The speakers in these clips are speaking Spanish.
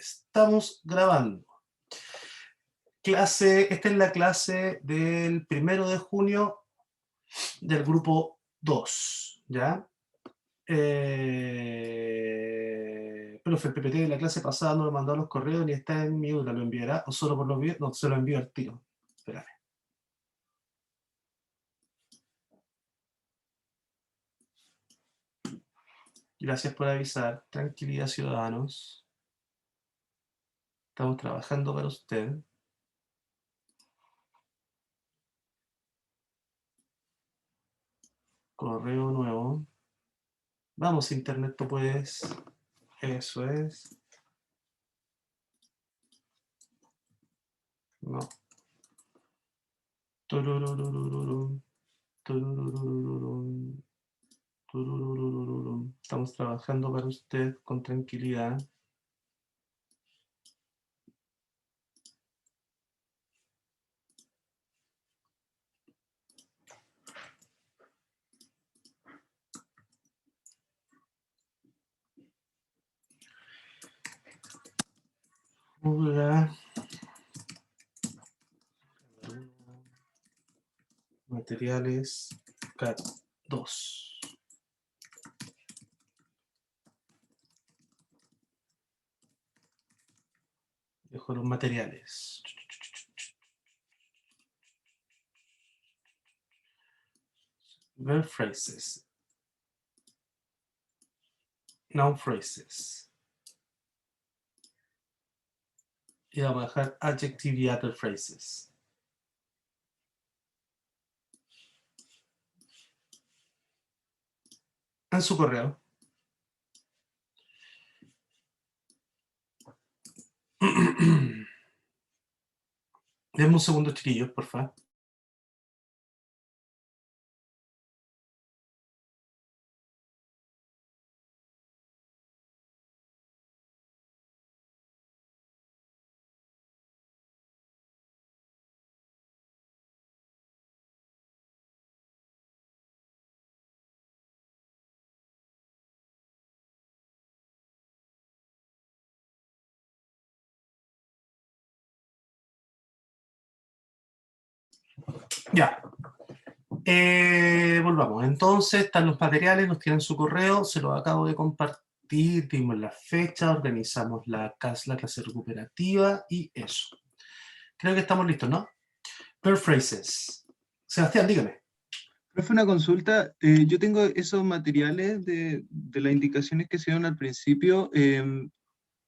Estamos grabando. Esta es la clase del 1 de junio del grupo 2, ¿ya? Profe, el PPT de la clase pasada no lo mandó a los correos ni está en mi URA, ¿lo enviará? ¿O solo por los videos? No, se lo envío al tiro. Espérame. Gracias por avisar. Tranquilidad, ciudadanos. Estamos trabajando para usted. Correo nuevo. Vamos, internet, tú puedes. Eso es. No. Turururururum, turururururum, turururururum. Estamos trabajando para usted con tranquilidad. Hola. Materiales CAT 2. Dejo los materiales. Verb phrases. Noun phrases. Y vamos a dejar adjective y other phrases. En su correo. Denme un segundo, chiquillos, por favor. Ya. Volvamos. Entonces, están los materiales, los tienen en su correo, se los acabo de compartir, dimos la fecha, organizamos la clase recuperativa y eso. Creo que estamos listos, ¿no? Verb phrases. Sebastián, dígame. Profe, una consulta. Yo tengo esos materiales de las indicaciones que se dieron al principio.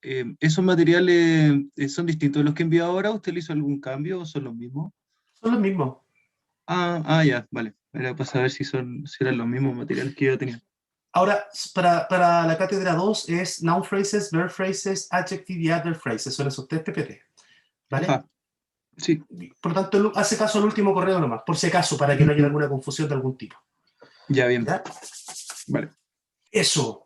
¿Esos materiales son distintos de los que envió ahora? ¿Usted le hizo algún cambio o son los mismos? Son los mismos. Ya, vale. Era para saber si eran los mismos materiales que yo tenía. Ahora, para la cátedra 2 es noun phrases, verb phrases, adjective y other phrases. Son esos tres PPT. ¿Vale? Ajá. Sí. Por lo tanto, hace caso al último correo nomás, por si acaso, para que no haya alguna confusión de algún tipo. Ya, bien. ¿Ya? Vale. Eso.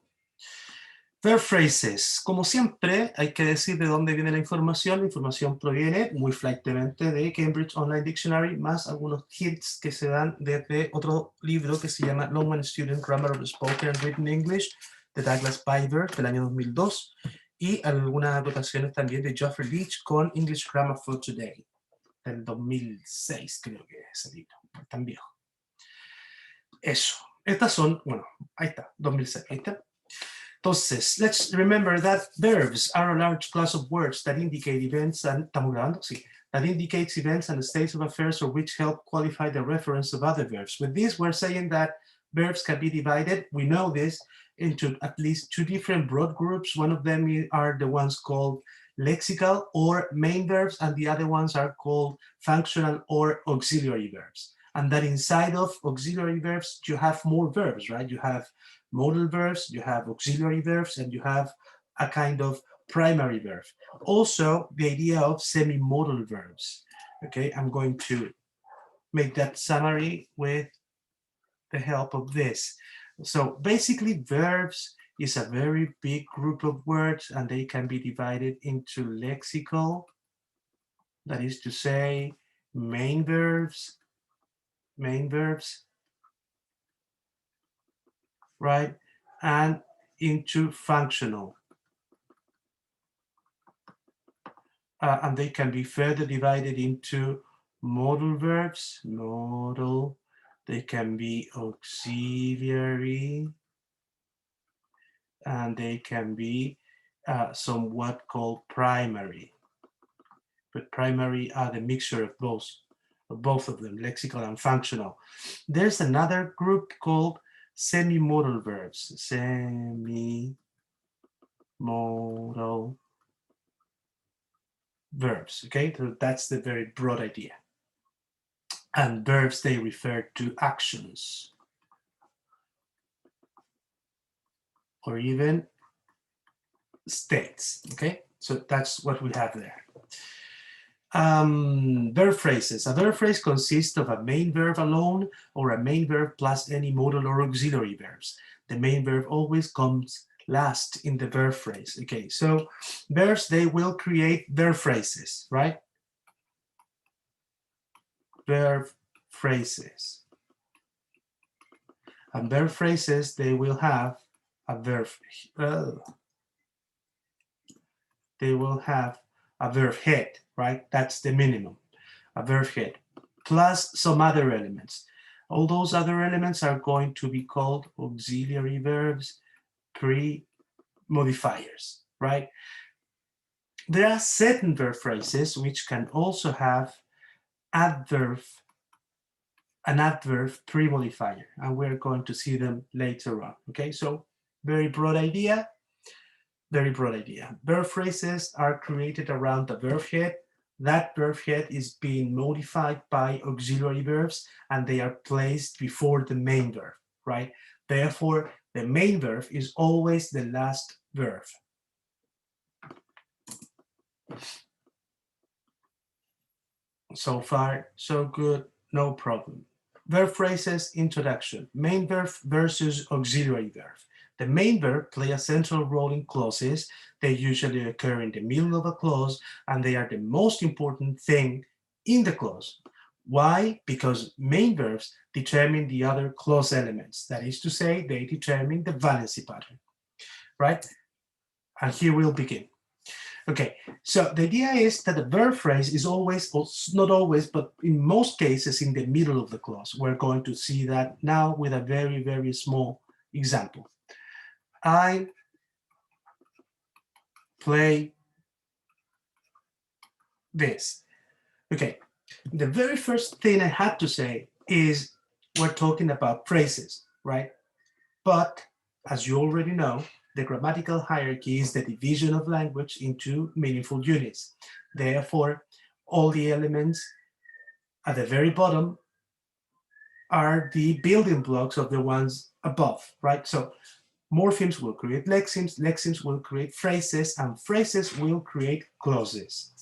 Verb phrases. Como siempre, hay que decir de dónde viene la información. La información proviene muy flightmente de Cambridge Online Dictionary, más algunos hints que se dan desde otro libro que se llama Longman Student Grammar of Spoken and Written English, de Douglas Piver, del año 2002, y algunas anotaciones también de Geoffrey Leach con English Grammar for Today, del 2006, creo que es ese libro, tan viejo. Eso. Estas son, bueno, ahí está, 2006, ahí está. Entonces, let's remember that verbs are a large class of words that indicate events and that indicates events and states of affairs or which help qualify the reference of other verbs. With this, we're saying that verbs can be divided, we know this, into at least two different broad groups. One of them are the ones called lexical or main verbs, and the other ones are called functional or auxiliary verbs. And that inside of auxiliary verbs, you have more verbs, right? You have modal verbs, you have auxiliary verbs, and you have a kind of primary verb. Also, the idea of semi-modal verbs. Okay, I'm going to make that summary with the help of this. So basically, verbs is a very big group of words, and they can be divided into lexical, that is to say, main verbs, right? And into functional. and they can be further divided into modal verbs, modal, they can be auxiliary, and they can be somewhat called primary. But primary are the mixture of both of them, lexical and functional. There's another group called semi-modal verbs, semi-modal verbs, okay? So that's the very broad idea. And verbs, they refer to actions or even states, okay? So that's what we have there. Verb phrases. A verb phrase consists of a main verb alone or a main verb plus any modal or auxiliary verbs. The main verb always comes last in the verb phrase. Okay, so verbs, they will create verb phrases, right? Verb phrases. And verb phrases, they will have a verb. They will have a verb head, right? That's the minimum, a verb head, plus some other elements. All those other elements are going to be called auxiliary verbs, pre-modifiers, right? There are certain verb phrases which can also have an adverb pre-modifier, and we're going to see them later on, okay? So very broad idea. Very broad idea. Verb phrases are created around the verb head. That verb head is being modified by auxiliary verbs, and they are placed before the main verb, right? Therefore, the main verb is always the last verb. So far, so good, no problem. Verb phrases, introduction. Main verb versus auxiliary verb. The main verb play a central role in clauses. They usually occur in the middle of a clause, and they are the most important thing in the clause. Why? Because main verbs determine the other clause elements. That is to say, they determine the valency pattern, right? And here we'll begin. Okay, so the idea is that the verb phrase is always, well, not always, but in most cases in the middle of the clause. We're going to see that now with a very, very small example. I play this. Okay, the very first thing I had to say is we're talking about phrases, right? But as you already know, the grammatical hierarchy is the division of language into meaningful units. Therefore, all the elements at the very bottom are the building blocks of the ones above, right? So morphemes will create lexemes, lexemes will create phrases, and phrases will create clauses.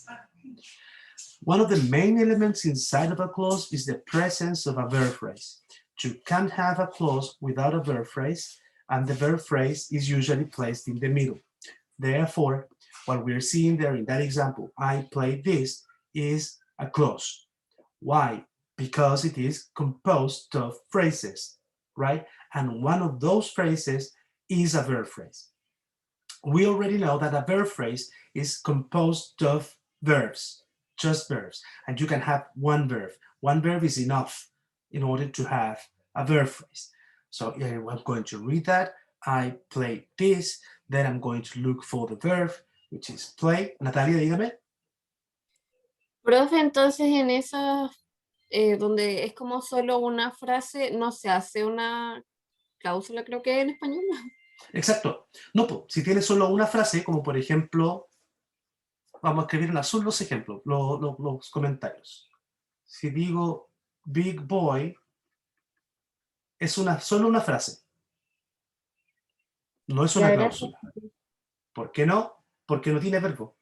One of the main elements inside of a clause is the presence of a verb phrase. You can't have a clause without a verb phrase, and the verb phrase is usually placed in the middle. Therefore, what we're seeing there in that example, I play this, is a clause. Why? Because it is composed of phrases, right? And one of those phrases is a verb phrase. We already know that a verb phrase is composed of verbs, just verbs, and you can have one verb. One verb is enough in order to have a verb phrase. So I'm going to read that. I play this, then I'm going to look for the verb, which is play. Natalia, dígame. Profe, entonces en esas donde es como solo una frase, no se hace una cláusula, creo que en español. Exacto. No, pues, si tienes solo una frase, como por ejemplo, vamos a escribir en azul los ejemplos, los comentarios. Si digo big boy, es solo una frase. No es una cláusula. ¿Por qué no? Porque no tiene verbo.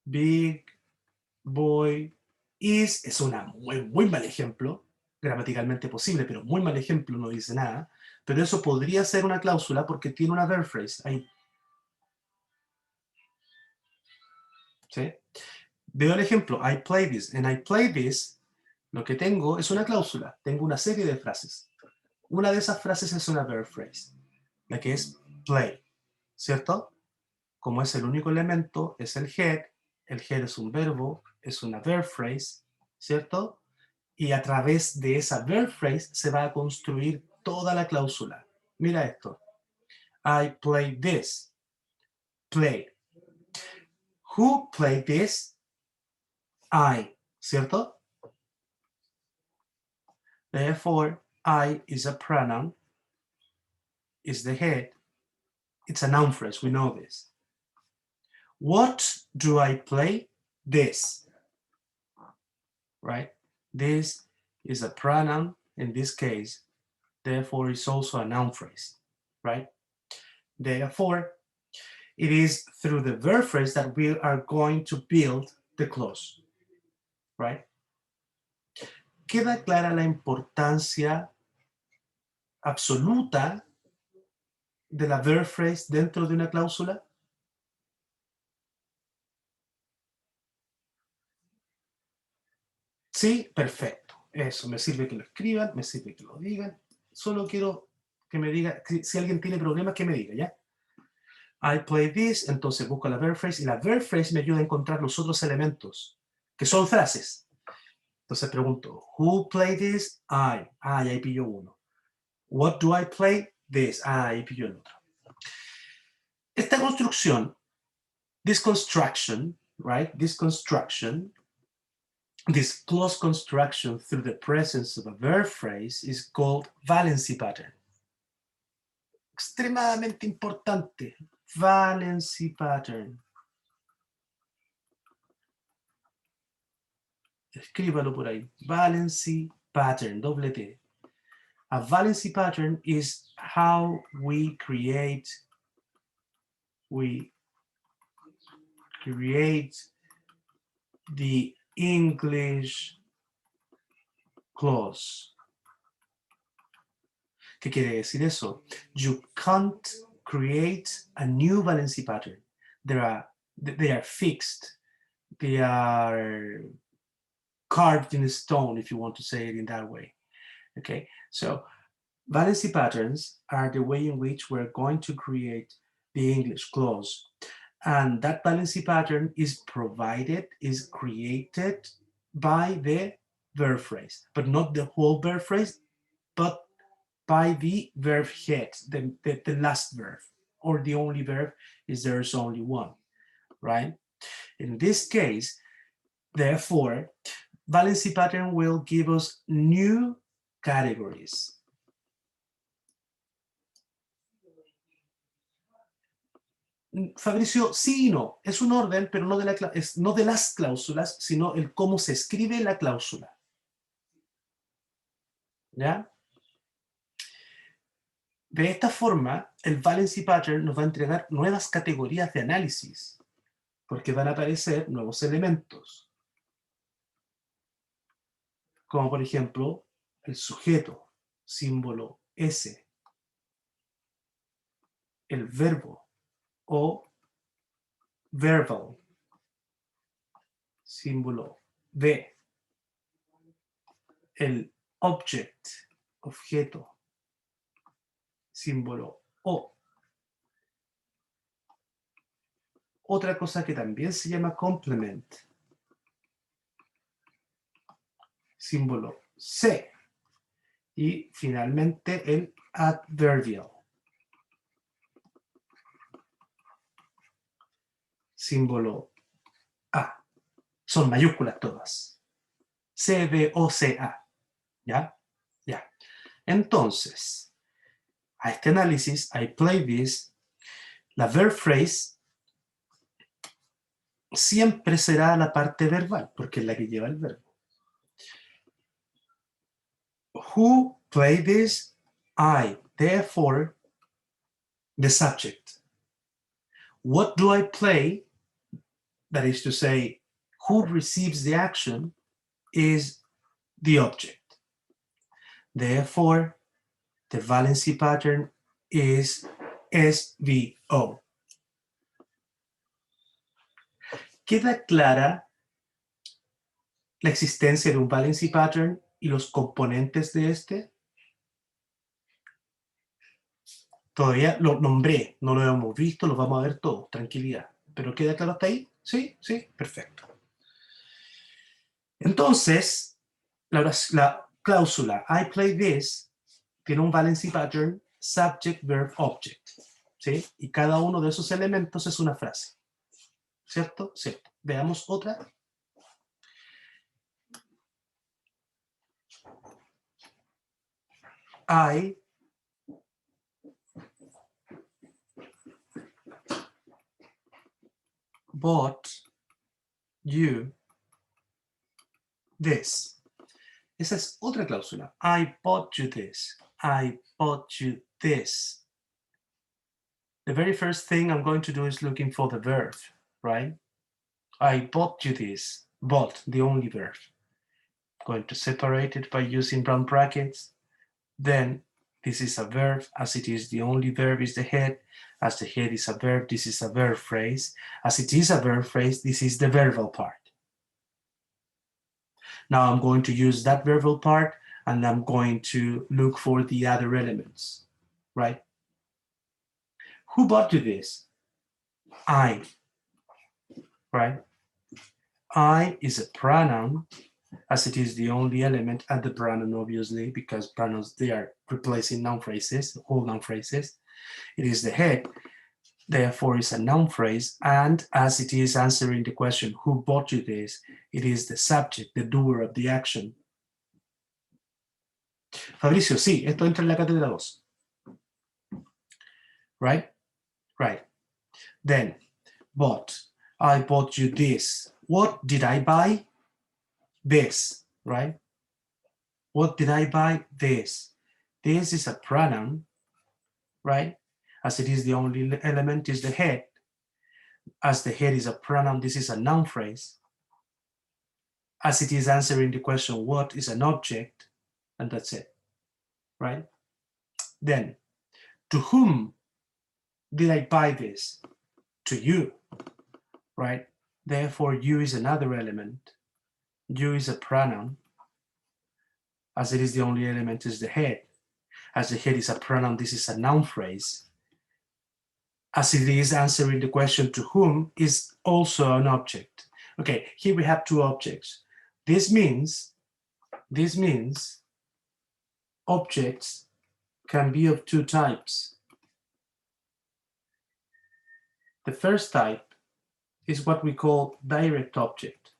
Big boy is es un muy mal ejemplo, gramaticalmente posible, pero muy mal ejemplo, no dice nada. Pero eso podría ser una cláusula porque tiene una verb phrase ahí. ¿Sí? Veo el ejemplo, I play this, and I play this, lo que tengo es una cláusula, tengo una serie de frases. Una de esas frases es una verb phrase, la que es play, ¿cierto? como es el único elemento, es el head es un verbo, es una verb phrase, ¿cierto? Y a través de esa verb phrase se va a construir toda la cláusula. Mira esto. I play this. Play. Who played this? I, ¿cierto? Therefore, I is a pronoun, is the head. It's a noun phrase, we know this. What do I play? This. Right? This is a pronoun in this case, therefore it's also a noun phrase, right? Therefore, it is through the verb phrase that we are going to build the clause, right? ¿Queda clara la importancia absoluta de la verb phrase dentro de una cláusula? Sí, perfecto. Eso, me sirve que lo escriban, me sirve que lo digan. Solo quiero que me diga, si alguien tiene problemas, que me diga, ¿ya? I play this, entonces busco la verb phrase, y la verb phrase me ayuda a encontrar los otros elementos, que son frases. Entonces pregunto, who played this? I. Ah, y ahí pillo uno. What do I play? This. Ah, ahí pillo el otro. Esta construcción, this construction, right? This construction, this clause construction through the presence of a verb phrase is called valency pattern. Extremadamente importante. Valency pattern. Escríbalo por ahí. Valency pattern, doble T. A valency pattern is how we create the English clause. ¿Qué quiere decir eso? You can't create a new valency pattern. They are fixed. They are carved in stone, if you want to say it in that way. Okay, so valency patterns are the way in which we're going to create the English clause. And that valency pattern is created by the verb phrase, but not the whole verb phrase, but by the verb head, the last verb, or the only verb is there's only one, right? In this case, therefore, valency pattern will give us new categories. Fabricio, sí y no. Es un orden, pero no de las cláusulas, sino el cómo se escribe la cláusula. ¿Ya? De esta forma, el valency pattern nos va a entregar nuevas categorías de análisis, porque van a aparecer nuevos elementos. Como por ejemplo, el sujeto, símbolo S. El verbo, o verbal, símbolo V. El object, objeto, símbolo O. Otra cosa que también se llama complement, símbolo C. Y finalmente el adverbial, símbolo A. Son mayúsculas todas. C, B, O, C, A. ¿Ya? Ya. Entonces, a este análisis, I play this, la verb phrase siempre será la parte verbal, porque es la que lleva el verbo. Who played this? I. Therefore, the subject. What do I play? That is to say, who receives the action is the object. Therefore, the valency pattern is SVO. ¿Queda clara la existencia de un valency pattern y los componentes de este? Todavía lo nombré, no lo hemos visto, lo vamos a ver todos, tranquilidad. ¿Pero queda claro hasta ahí? Sí, sí, perfecto. Entonces, la cláusula I play this tiene un valency pattern subject, verb, object. ¿Sí? Y cada uno de esos elementos es una frase. ¿Cierto? Cierto. Veamos otra. I bought you this. Esa es otra cláusula. I bought you this. I bought you this. The very first thing I'm going to do is looking for the verb, right? I bought you this. Bought, the only verb. Going to separate it by using round brackets. Then this is a verb, as it is the only verb is the head. As the head is a verb, this is a verb phrase. As it is a verb phrase, this is the verbal part. Now I'm going to use that verbal part and I'm going to look for the other elements, right? Who bought you this? I, right? I is a pronoun, as it is the only element at the pronoun, obviously, because pronouns, they are replacing noun phrases, whole noun phrases. It is the head, therefore it's a noun phrase, and as it is answering the question, who bought you this, it is the subject, the doer of the action. Fabricio, sí, esto entra en la cátedra 2. Right? Right. Then, bought. I bought you this. What did I buy? This, right? What did I buy? This. This is a pronoun, right? As it is the only element is the head. As the head is a pronoun, this is a noun phrase. As it is answering the question, what is an object? And that's it, right? Then, to whom did I buy this? To you, right? Therefore, you is another element. You is a pronoun. As it is the only element is the head. As the head is a pronoun, this is a noun phrase. As it is answering the question to whom is also an object. Okay, here we have two objects. This means objects can be of two types. The first type is what we call direct object.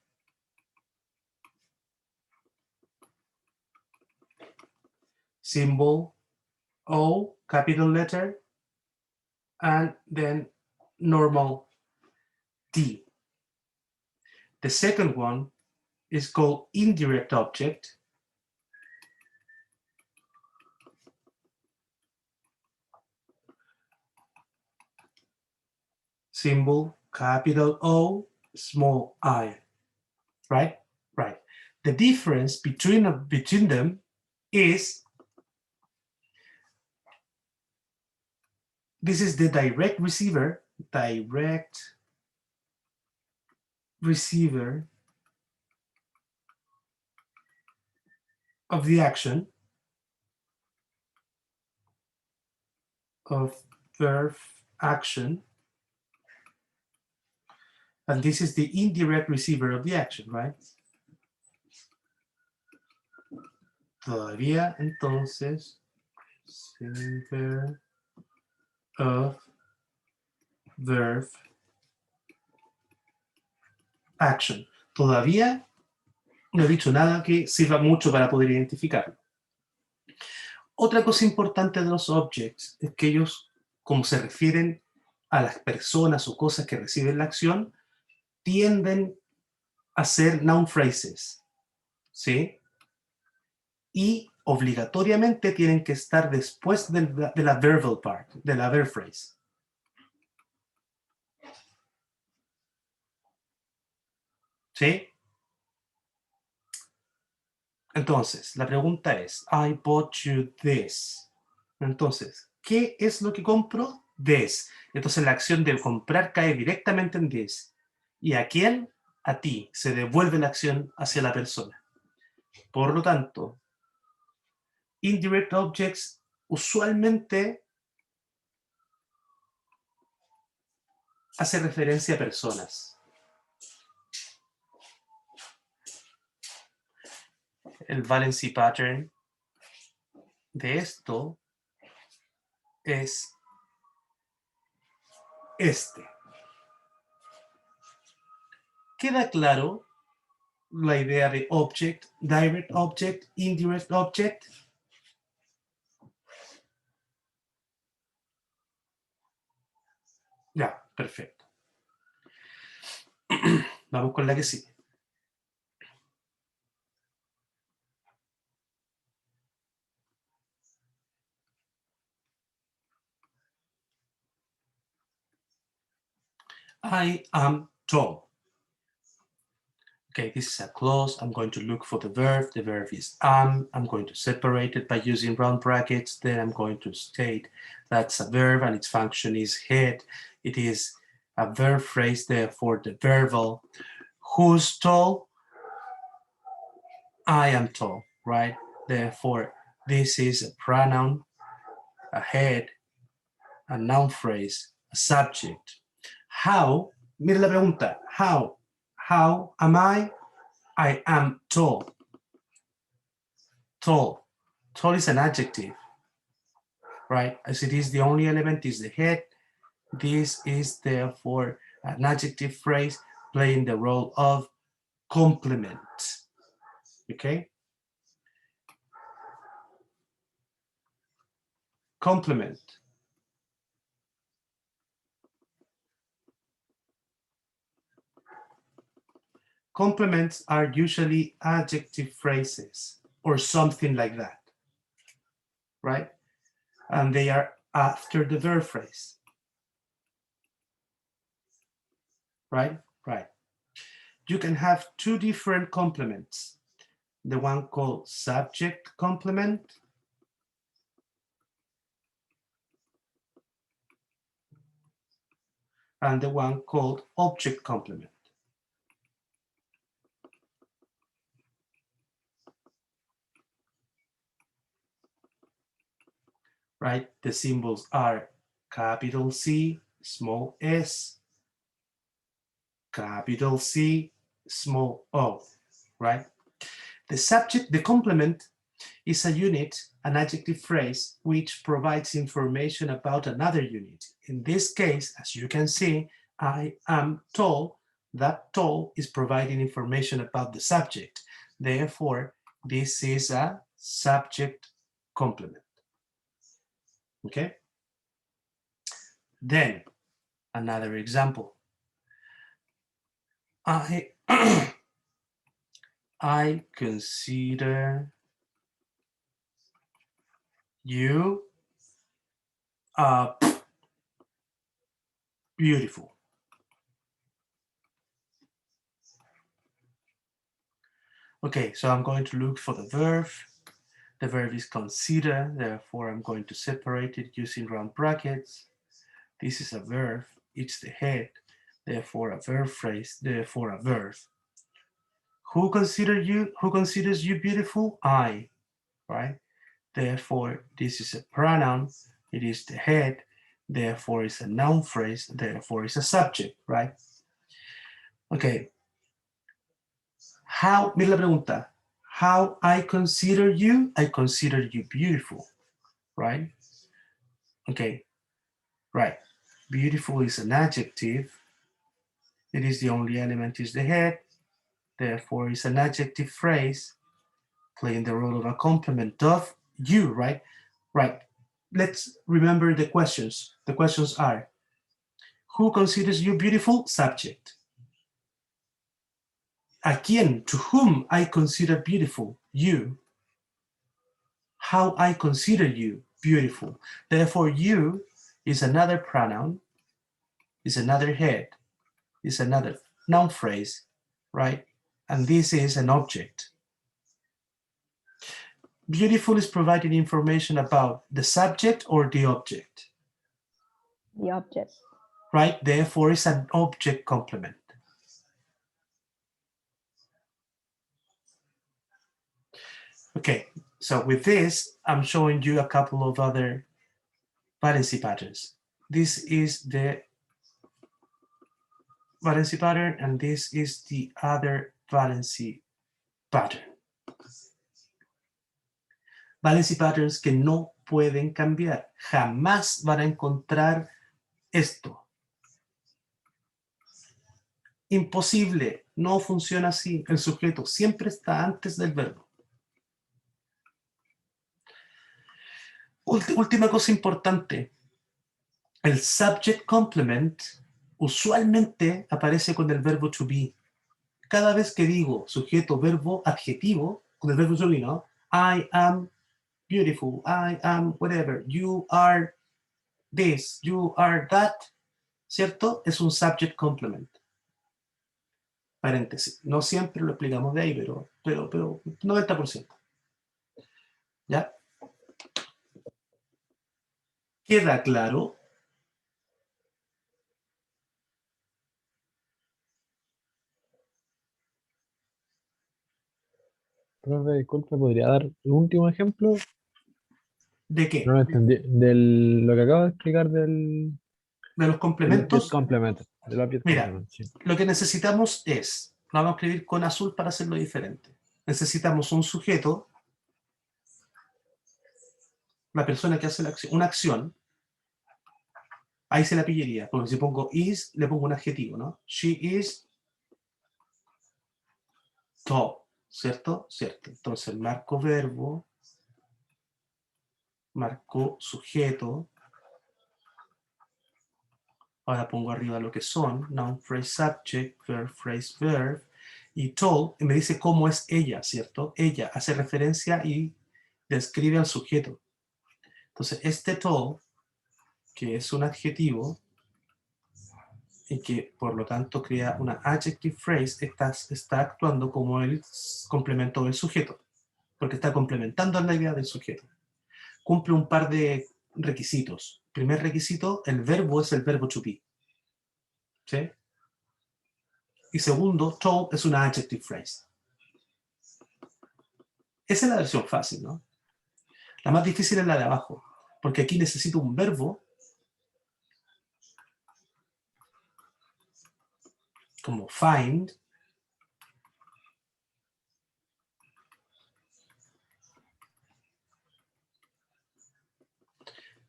Symbol O, capital letter, and then normal D. The second one is called indirect object. Symbol capital O, small I, right? Right. The difference between them is this is the direct receiver of the action of verb action, and this is the indirect receiver of the action, right? Todavía entonces receiver of verb action. Todavía no he dicho nada que sirva mucho para poder identificarlo. Otra cosa importante de los objects es que ellos, como se refieren a las personas o cosas que reciben la acción, tienden a ser noun phrases, ¿sí? Y obligatoriamente tienen que estar después de la verbal part, de la verb phrase. ¿Sí? Entonces, la pregunta es, I bought you this. Entonces, ¿qué es lo que compro? This. Entonces, la acción de comprar cae directamente en this. ¿Y a quién? A ti. Se devuelve la acción hacia la persona. Por lo tanto, indirect objects usualmente hace referencia a personas. El valency pattern de esto es este. ¿Queda claro la idea de object, direct object, indirect object? Ya, perfecto. Vamos con la que sigue. I am tall. Okay, this is a clause. I'm going to look for the verb. The verb is am. I'm going to separate it by using round brackets. Then I'm going to state that's a verb and its function is head. It is a verb phrase, therefore the verbal. Who's tall? I am tall, right? Therefore, this is a pronoun, a head, a noun phrase, a subject. How? Mira la pregunta. How? How am I? I am tall. Tall. Tall is an adjective, right? As it is the only element is the head. This is therefore an adjective phrase playing the role of complement. Okay? Complement. Complements are usually adjective phrases or something like that, right? And they are after the verb phrase, right? Right. You can have two different complements. The one called subject complement and the one called object complement. Right? The symbols are capital C, small s, capital C, small o, right? The subject, the complement, is a unit, an adjective phrase, which provides information about another unit. In this case, as you can see, I am tall. That tall is providing information about the subject. Therefore, this is a subject complement. Okay? Then, another example. I consider you beautiful. Okay, so I'm going to look for the verb. The verb is consider, therefore I'm going to separate it using round brackets. This is a verb, it's the head, therefore a verb phrase, therefore a verb. Who considers you beautiful? I, right? Therefore, this is a pronoun, it is the head, therefore it's a noun phrase, therefore it's a subject, right? Okay. How, mira la pregunta, how I consider you beautiful, right? Okay, right. Beautiful is an adjective. It is the only element is the head. Therefore, it's an adjective phrase playing the role of a complement of you, right? Right. Let's remember the questions. The questions are, who considers you beautiful? Subject. ¿A quién? To whom I consider beautiful? You. How I consider you beautiful. Therefore, you is another pronoun, is another head, is another noun phrase, right? And this is an object. Beautiful is providing information about the subject or the object. The object. Right? Therefore, it's an object complement. Okay, so with this, I'm showing you a couple of other valency patterns. This is the valency pattern, and this is the other valency pattern. Valency patterns que no pueden cambiar. Jamás van a encontrar esto. Imposible, no funciona así. El sujeto siempre está antes del verbo. Última cosa importante. El subject complement usualmente aparece con el verbo to be. Cada vez que digo sujeto, verbo, adjetivo, con el verbo to be, ¿no? I am beautiful, I am whatever, you are this, you are that, ¿cierto? Es un subject complement. Paréntesis. No siempre lo explicamos de ahí, pero 90%. ¿Ya? ¿Queda claro? Profe, disculpe, ¿podría dar un último ejemplo? ¿De qué? No lo entendí. Lo que acabo de explicar del De los object complementos. complement. Del object Mira, complement, sí. lo que necesitamos es, lo vamos a escribir con azul para hacerlo diferente. Necesitamos un sujeto, la persona que hace la acción, una acción. Ahí se la pillaría, porque si pongo is, le pongo un adjetivo, ¿no? She is tall, ¿cierto? Cierto. Entonces marco verbo, marco sujeto. Ahora pongo arriba lo que son, noun, phrase, subject, verb, phrase, verb. Y tall me dice cómo es ella, ¿cierto? Ella hace referencia y describe al sujeto. Entonces, este tall, que es un adjetivo, y que por lo tanto crea una adjective phrase, está actuando como el complemento del sujeto, porque está complementando la idea del sujeto. Cumple un par de requisitos. Primer requisito, el verbo es el verbo to be. ¿Sí? Y segundo, told es una adjective phrase. Esa es la versión fácil, ¿no? La más difícil es la de abajo, porque aquí necesito un verbo como find,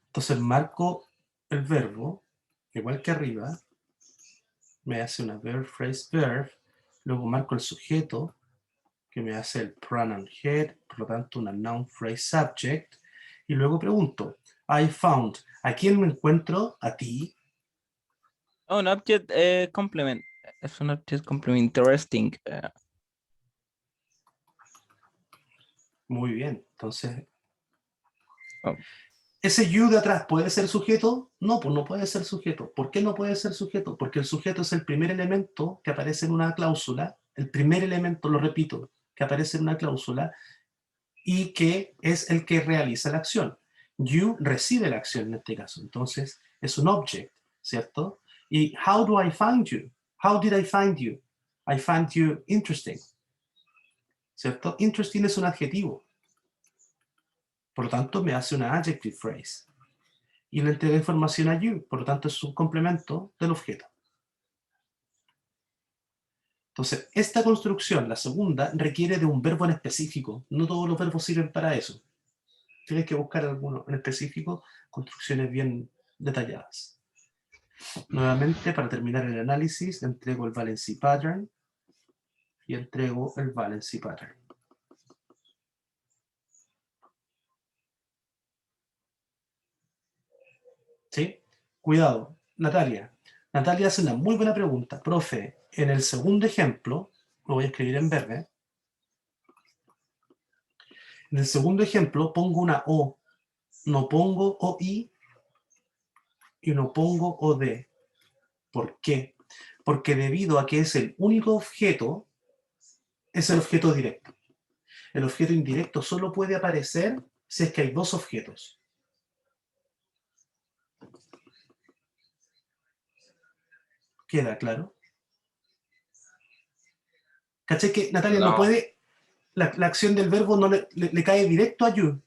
entonces marco el verbo, igual que arriba, me hace una verb, phrase, verb, luego marco el sujeto, que me hace el pronoun head, por lo tanto una noun, phrase, subject, y luego pregunto, I found, ¿a quién me encuentro? A ti. Oh, un object complement. Es un object complement interesting. Muy bien, entonces... Oh. ¿Ese you de atrás puede ser sujeto? No, pues no puede ser sujeto. ¿Por qué no puede ser sujeto? Porque el sujeto es el primer elemento que aparece en una cláusula, el primer elemento, lo repito, que aparece en una cláusula y que es el que realiza la acción. You recibe la acción en este caso, entonces es un object, ¿cierto? Y how do I find you? How did I find you? I find you interesting, ¿cierto? Interesting es un adjetivo. Por lo tanto, me hace una adjective phrase. Y le entrega información a you, por lo tanto es un complemento del objeto. Entonces, esta construcción, la segunda, requiere de un verbo en específico. No todos los verbos sirven para eso. Tienes que buscar alguno en específico, construcciones bien detalladas. Nuevamente, para terminar el análisis, entrego el valency pattern y entrego el valency pattern. ¿Sí? Cuidado, Natalia. Natalia hace una muy buena pregunta. Profe, en el segundo ejemplo, lo voy a escribir en verde. En el segundo ejemplo pongo una O. No pongo OI y no pongo OD. ¿Por qué? Porque debido a que es el único objeto, es el objeto directo. El objeto indirecto solo puede aparecer si es que hay dos objetos. ¿Queda claro? ¿Caché que Natalia no puede, la acción del verbo no le cae directo a you,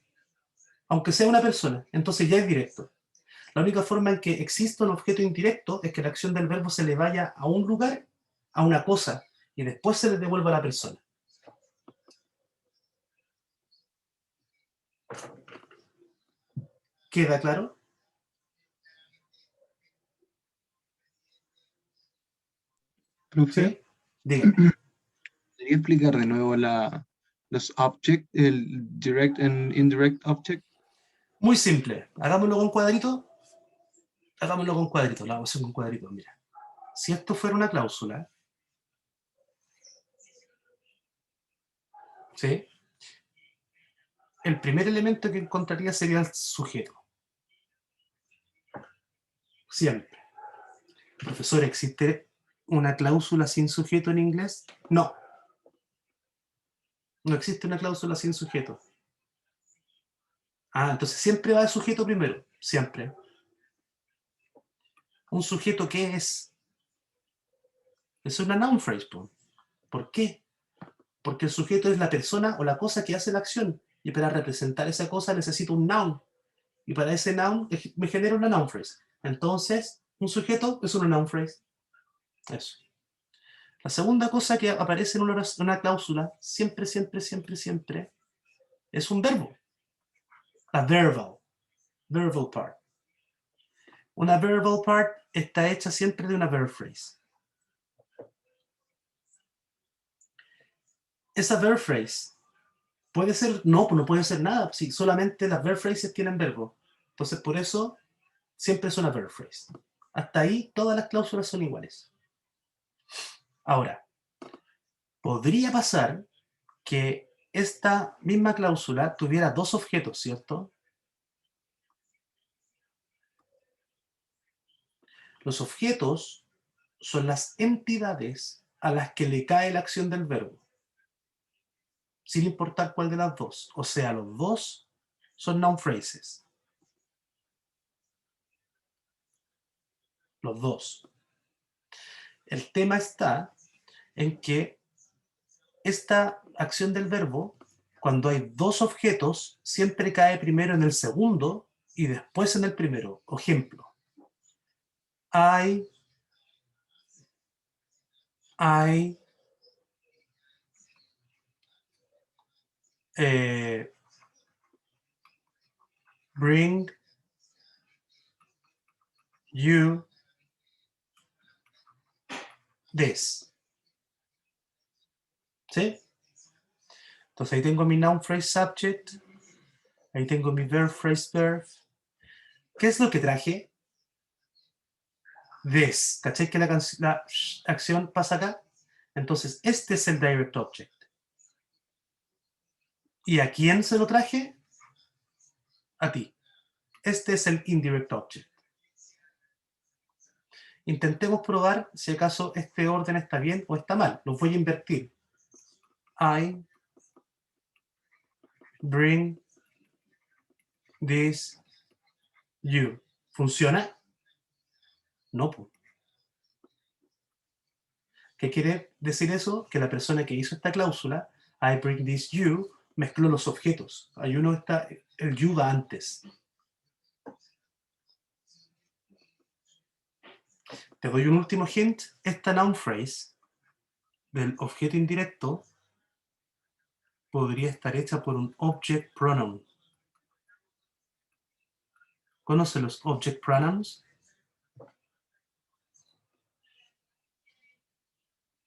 aunque sea una persona, entonces ya es directo. La única forma en que exista un objeto indirecto es que la acción del verbo se le vaya a un lugar, a una cosa, y después se le devuelva a la persona. ¿Queda claro? Profe, ¿Sí? Dígame. ¿podría explicar de nuevo los object, el direct and indirect object? Muy simple. Hagámoslo con cuadrito. Hagámoslo con cuadrito. La vamos a hacer con cuadrito. Mira. Si esto fuera una cláusula, ¿sí? El primer elemento que encontraría sería el sujeto. Siempre. Profesor, ¿existe una cláusula sin sujeto en inglés? No. No existe una cláusula sin sujeto. Ah, entonces siempre va el sujeto primero. Siempre. ¿Un sujeto qué es? Es una noun phrase. ¿Por qué? Porque el sujeto es la persona o la cosa que hace la acción. Y para representar esa cosa necesito un noun. Y para ese noun me genera una noun phrase. Entonces, un sujeto es una noun phrase. Eso. La segunda cosa que aparece en una cláusula, siempre, siempre, siempre, siempre, es un verbo. A verbal part. Una verbal part está hecha siempre de una verb phrase. Esa verb phrase puede ser, no puede ser nada, si solamente las verb phrases tienen verbo. Entonces, por eso, siempre es una verb phrase. Hasta ahí, todas las cláusulas son iguales. Ahora, podría pasar que esta misma cláusula tuviera dos objetos, ¿cierto? Los objetos son las entidades a las que le cae la acción del verbo, sin importar cuál de las dos. O sea, los dos son noun phrases. Los dos. El tema está en que esta acción del verbo, cuando hay dos objetos, siempre cae primero en el segundo y después en el primero. Ejemplo. I bring you this. ¿Sí? Entonces ahí tengo mi noun phrase subject, ahí tengo mi verb phrase verb. ¿Qué es lo que traje? This. ¿Cachai que la acción pasa acá? Entonces este es el direct object. ¿Y a quién se lo traje? A ti. Este es el indirect object. Intentemos probar si acaso este orden está bien o está mal. Los voy a invertir. I bring this you. ¿Funciona? No. ¿Qué quiere decir eso? Que la persona que hizo esta cláusula, I bring this you, mezcló los objetos. Hay uno está, el you va antes. Te doy un último hint. Esta noun phrase del objeto indirecto podría estar hecha por un object pronoun. ¿Conoce los object pronouns?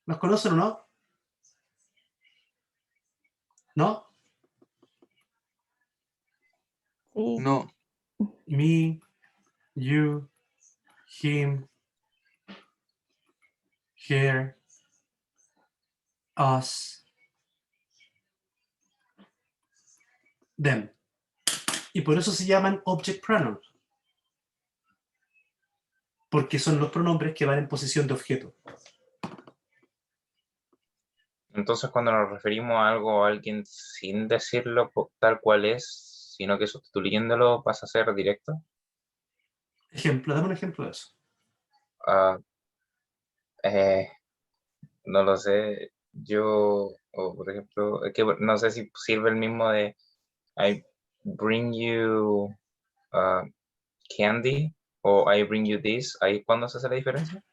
¿Los conocen o no? ¿No? Sí. No. Me, you, him, her, us, them. Y por eso se llaman object pronouns. Porque son los pronombres que van en posición de objeto. Entonces, cuando nos referimos a algo o a alguien sin decirlo tal cual es, sino que sustituyéndolo pasa a ser directo. Ejemplo, dame un ejemplo de eso. Ah, no lo sé. Yo, o por ejemplo, es que no sé si sirve el mismo de I bring you candy. O I bring you this, ¿ahí cuándo se hace la diferencia?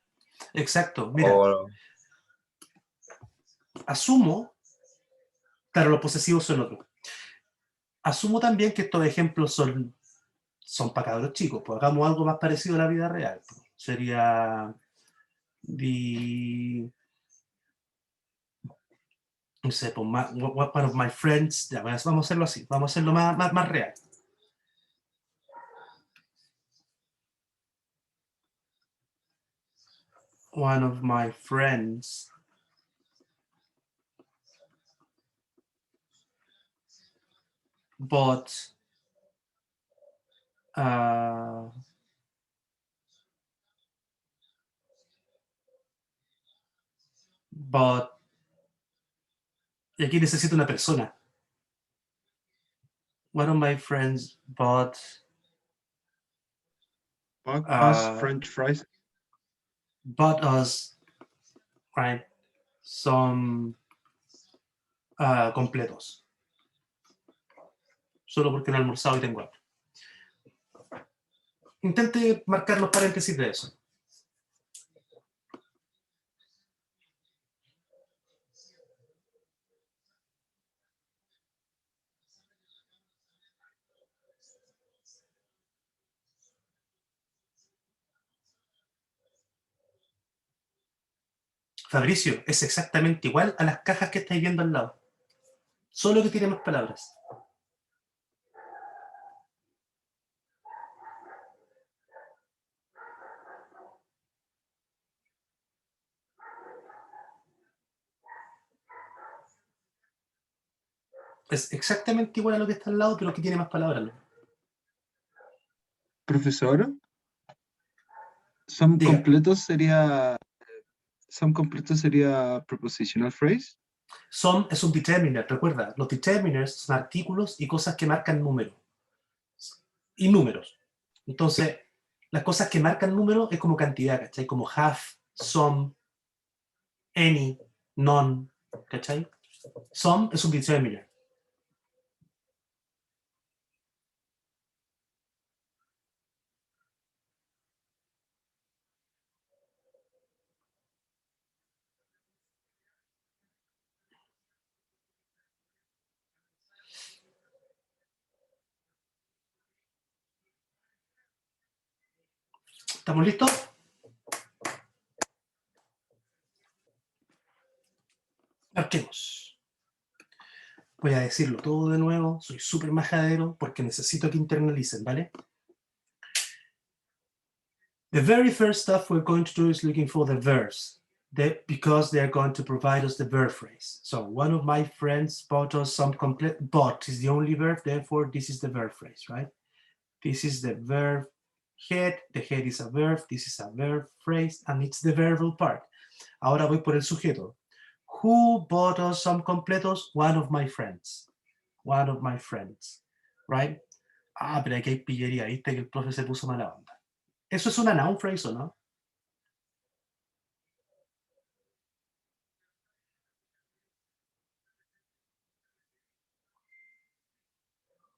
Exacto, mira, O, asumo, claro, los posesivos son otros. Asumo también que estos ejemplos son para cabros chicos, pues hagamos algo más parecido a la vida real. Pues. Sería no sé, pues, one of my friends, ya, vamos a hacerlo así, vamos a hacerlo más real. One of my friends bought y aquí necesito una persona. One of my friends bought Us French fries. bought us, right, some completos. Solo porque no he almorzado y tengo hambre. Intente marcar los paréntesis de eso. Fabricio, es exactamente igual a las cajas que estáis viendo al lado. Solo que tiene más palabras. Es exactamente igual a lo que está al lado, pero que tiene más palabras. Profesor, some Diga. completos sería prepositional phrase. Some es un determiner, recuerda, los determiners son artículos y cosas que marcan números. Y números. Entonces, las cosas que marcan números es como cantidad, ¿cachai? Como half, some, any, none, ¿cachai? Some es un determiner. ¿Estamos listos? Marquemos. Voy a decirlo todo de nuevo, soy súper majadero porque necesito que internalicen, ¿vale? The very first stuff we're going to do is looking for the verbs, because they're going to provide us the verb phrase. So one of my friends bought us some complete, bought is the only verb, therefore this is the verb phrase, right? This is the verb head, the head is a verb, this is a verb phrase, and it's the verbal part. Ahora voy por el sujeto. Who bought us some completos? One of my friends. One of my friends, right? Ah, pero aquí hay pillería, viste que el profe se puso mala onda. ¿Eso es una noun phrase o no?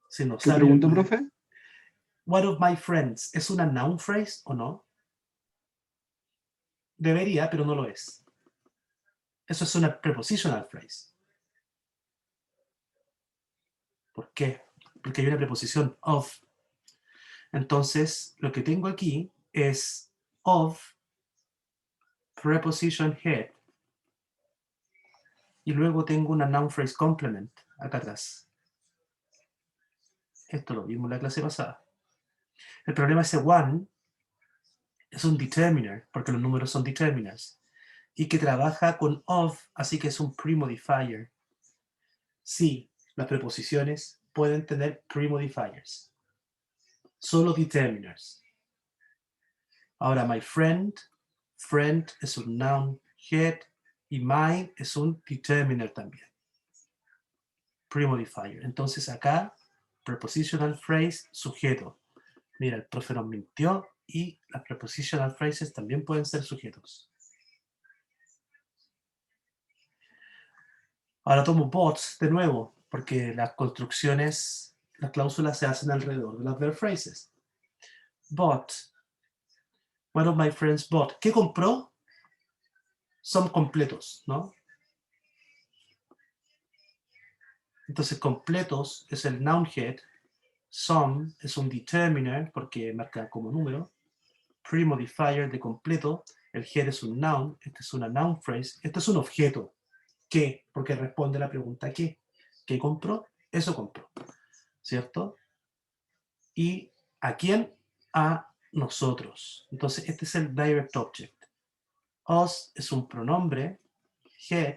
Si no ¿Qué sabe, pregunta, profe? One of my friends, ¿es una noun phrase o no? Debería, pero no lo es. Eso es una prepositional phrase. ¿Por qué? Porque hay una preposición of. Entonces, lo que tengo aquí es of, preposition head, y luego tengo una noun phrase complement acá atrás. Esto lo vimos en la clase pasada. El problema es que one es un determiner, porque los números son determiners, y que trabaja con of, así que es un premodifier. Sí, las preposiciones pueden tener premodifiers. Solo determiners. Ahora, my friend es un noun head, y my es un determiner también. Premodifier. Entonces acá, prepositional phrase, sujeto. Mira, el profe nos mintió y las prepositional phrases también pueden ser sujetos. Ahora tomo bots de nuevo, porque las construcciones, las cláusulas se hacen alrededor de las verb phrases. Bought One of my friends bought. ¿Qué compró? Son completos, ¿no? Entonces, completos es el noun head. Some es un determiner porque marca como número. Pre-modifier de completo. El head es un noun. Esta es una noun phrase. Este es un objeto. ¿Qué? Porque responde la pregunta ¿qué? ¿Qué compró? Eso compró. ¿Cierto? ¿Y a quién? A nosotros. Entonces, este es el direct object. Us es un pronombre. Head,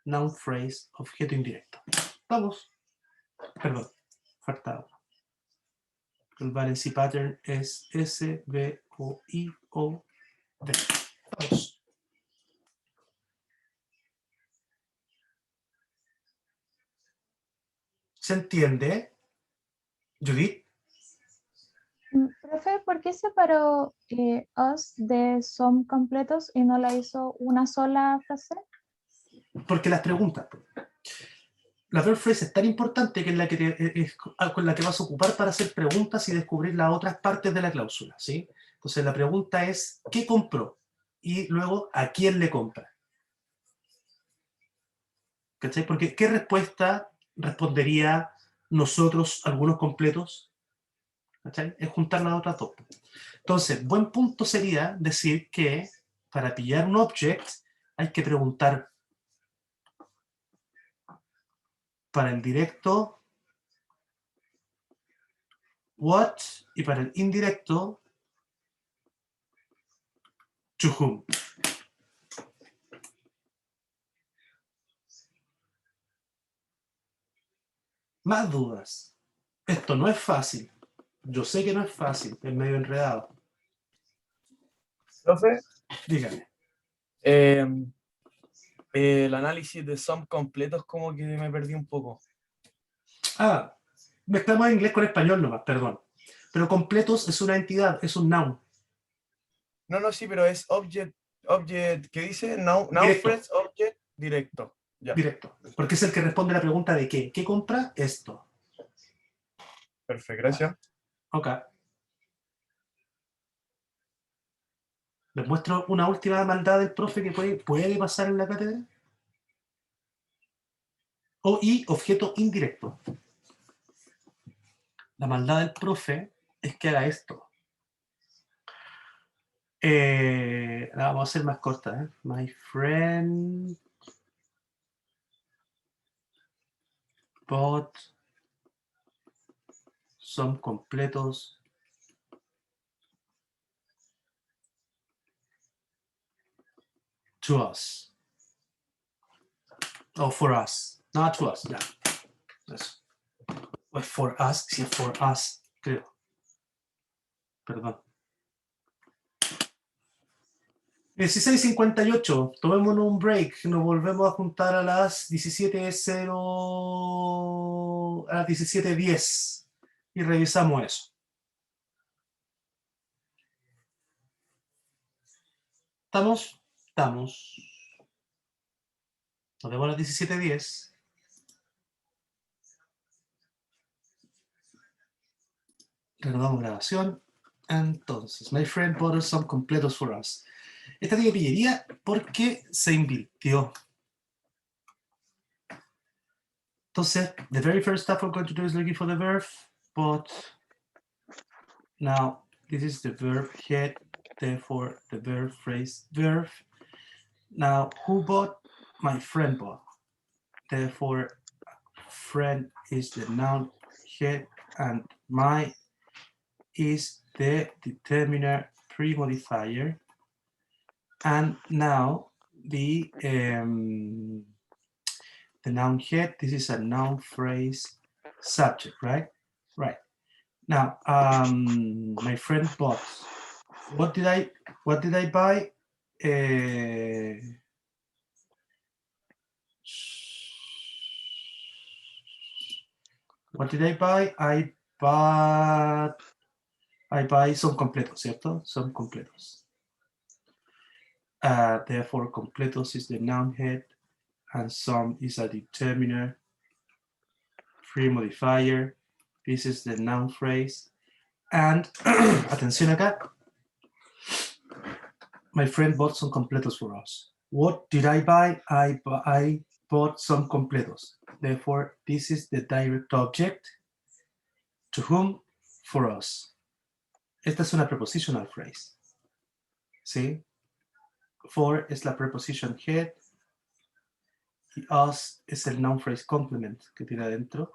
noun phrase, objeto indirecto. Vamos. Perdón, falta uno. El valency pattern es S, V, O, I, O, D. Vamos. ¿Se entiende? Judith, Profe, ¿por qué separó us de some completos y no la hizo una sola frase? porque las preguntas. La verb phrase es tan importante que es la que es con la que vas a ocupar para hacer preguntas y descubrir las otras partes de la cláusula, ¿sí? Entonces la pregunta es, ¿qué compró? Y luego, ¿a quién le compra? ¿Cachai? Porque ¿qué respuesta respondería nosotros algunos completos? ¿Cachai? Es juntar las otras dos. Entonces, buen punto sería decir que para pillar un object hay que preguntar para el directo what y para el indirecto to whom. Más dudas. Esto no es fácil. Yo sé que no es fácil, es medio enredado. Profe, Dígame. el análisis de sum completos como que me perdí un poco. Ah, mezclamos inglés con español nomás, perdón. Pero completos es una entidad, es un noun. No, sí, pero es object, ¿qué dice? Noun Directo. phrase, object, directo. Ya, Directo. Porque es el que responde a la pregunta de qué. ¿Qué compra? Esto. perfecto, gracias. Ok. Les muestro una última maldad del profe que puede pasar en la cátedra. Y objeto indirecto. La maldad del profe es que haga esto. La vamos a hacer más corta. ¿eh? My friend bought some completos to us. O for us. Not to us, ya. Eso. Pues for us, sí, for us, creo. Perdón. 16:58, tomémonos un break, nos volvemos a juntar a las 17:0, a las 17:10 y revisamos eso. ¿Estamos? Estamos. Nos vemos a las 17:10. Renovamos grabación. Entonces, my friend bought some completos for us. Esta tiene pillería porque se invirtió. Entonces, the very first stuff we're going to do is looking for the verb, but now this is the verb head, therefore the verb phrase verb. Now, who bought? My friend bought. Therefore, friend is the noun head and my is the determiner pre-modifier. And now the noun head, this is a noun phrase subject, right? Right. Now, my friend bought. What did I buy? What did I buy? I buy some completos, ¿cierto? Some completos. Therefore, completos is the noun head, and some is a determiner, free modifier. This is the noun phrase. And, atención acá, My friend bought some completos for us. What did I buy? I bought some completos. Therefore, this is the direct object. To whom? For us. Esta es una prepositional phrase. ¿Sí? For es la preposition head. Y us es el noun phrase complement que tiene adentro.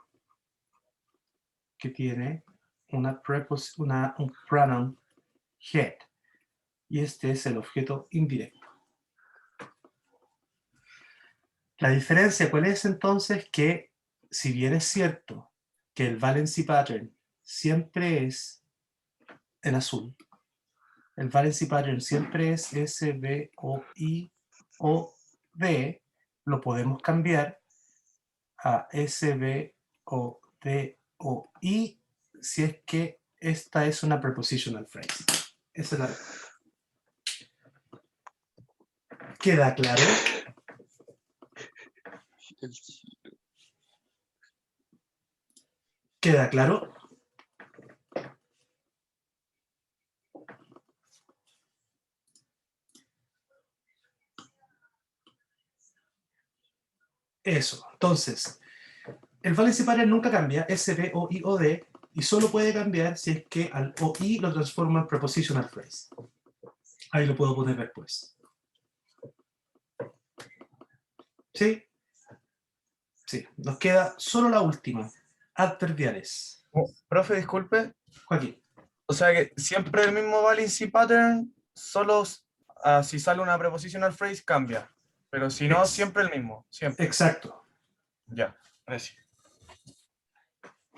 Que tiene un pronoun head. Y este es el objeto indirecto. La diferencia, ¿cuál es entonces? Que si bien es cierto que el valency pattern siempre es en azul, el valency pattern siempre es S, B, O, I, O, D, lo podemos cambiar a S, B, O, D, O, I, si es que esta es una prepositional phrase. Esa es la... ¿Queda claro? ¿Queda claro? Eso. Entonces, el valency pattern nunca cambia, S, B, O, I, O, D, y solo puede cambiar si es que al O, I lo transforma en prepositional phrase. Ahí lo puedo poner después. ¿Sí? Sí. Nos queda solo la última. Adverbiales. Profe, disculpe. Joaquín. O sea que siempre el mismo valency pattern, solo si sale una prepositional phrase cambia. Pero si no, siempre el mismo. Siempre. Exacto. Ya, gracias.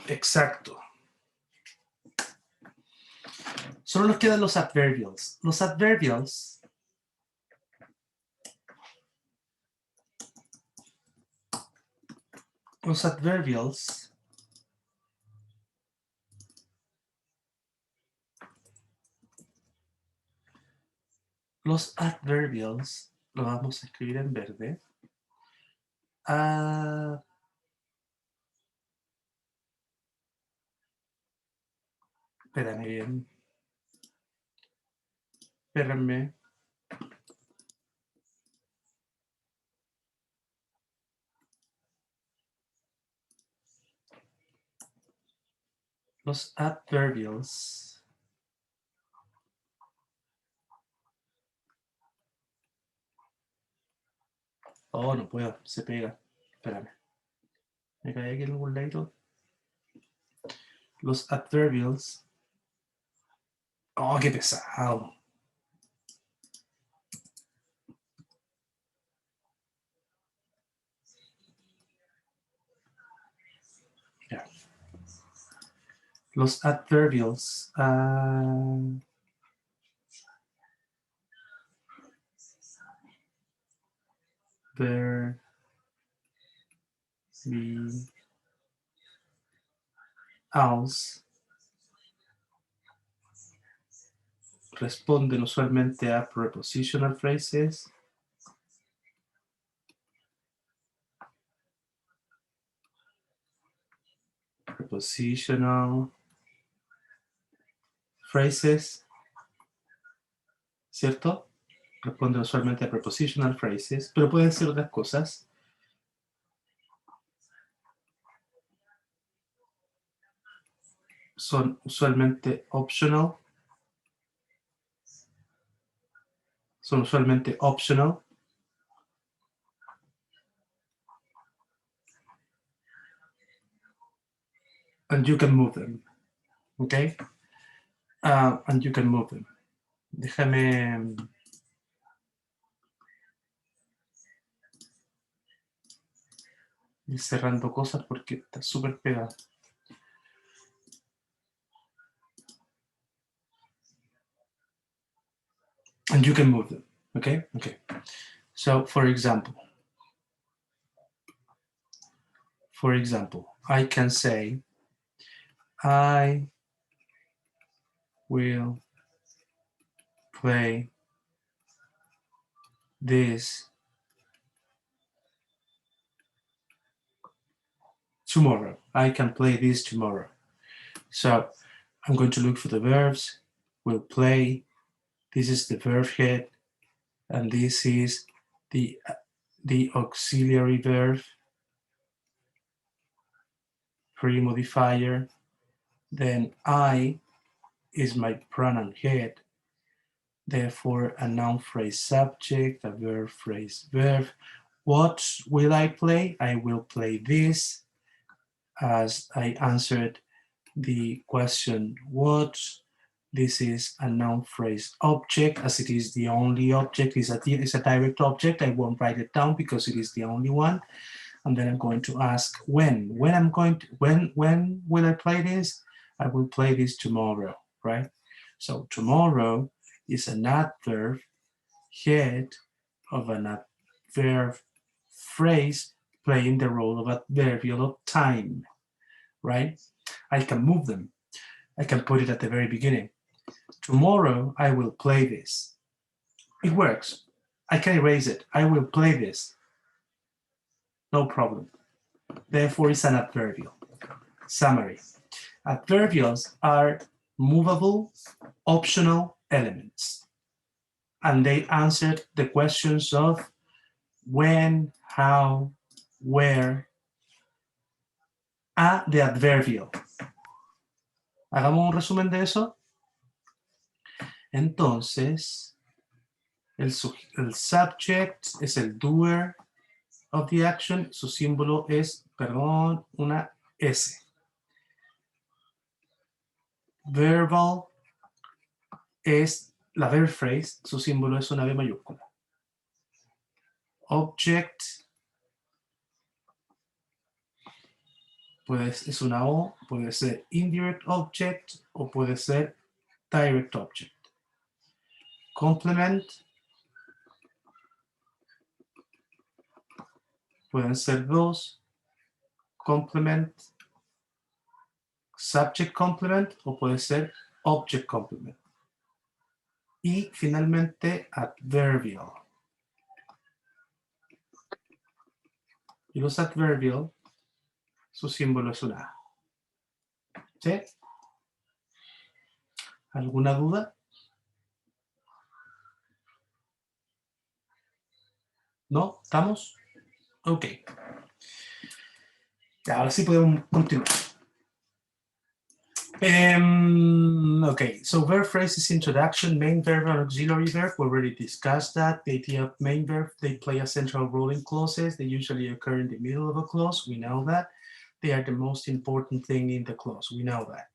Exacto. Solo nos quedan los adverbials. Los adverbials lo vamos a escribir en verde. Espérame bien. Espérame. Los adverbials oh, no puedo, se pega. Espérame. Me caí aquí en algún lado. Los adverbials. Oh, qué pesado. Ya. Los adverbials. Responden usualmente a prepositional phrases. Prepositional phrases. ¿Cierto? Responden usualmente a prepositional phrases, pero pueden ser otras cosas. Son usualmente optional. Son usualmente optional. And you can move them. Okay? And you can move them. Déjame... ir cerrando cosas porque está súper pegado. And you can move them. Okay? Okay. So, for example, I can say, I will play this tomorrow. I can play this tomorrow. So I'm going to look for the verbs. Will play. This is the verb head. and this is the auxiliary verb, pre-modifier. Then I is my pronoun head. Therefore, a noun phrase subject, a verb phrase verb. What will I play? I will play this, as I answered the question what. This is a noun phrase object, as it is the only object, is a direct object. I won't write it down because it is the only one. And then I'm going to ask when. When will I play this? I will play this tomorrow, right? So tomorrow is an adverb head of an adverb phrase playing the role of adverbial of time, right? I can move them. I can put it at the very beginning. Tomorrow I will play this. It works. I can erase it. I will play this. No problem. Therefore, it's an adverbial. Summary. Adverbials are movable, optional elements. And they answered the questions of when, how, where, de adverbial. Hagamos un resumen de eso. Entonces, el subject es el doer of the action. Su símbolo es, perdón, una S. Verbal es la verb phrase. Su símbolo es una B mayúscula. Object es una O, puede ser indirect object o puede ser direct object. Complement pueden ser dos, complement, subject complement o puede ser object complement. Y finalmente adverbial. Y los adverbial, su símbolo es una A. ¿Sí? ¿Alguna duda? ¿No? ¿Estamos? Ok. Ahora sí podemos continuar. Okay, so verb phrases introduction, main verb and auxiliary verb. We already discussed that. The idea of main verb, they play a central role in clauses. They usually occur in the middle of a clause. We know that. They are the most important thing in the clause. We know that.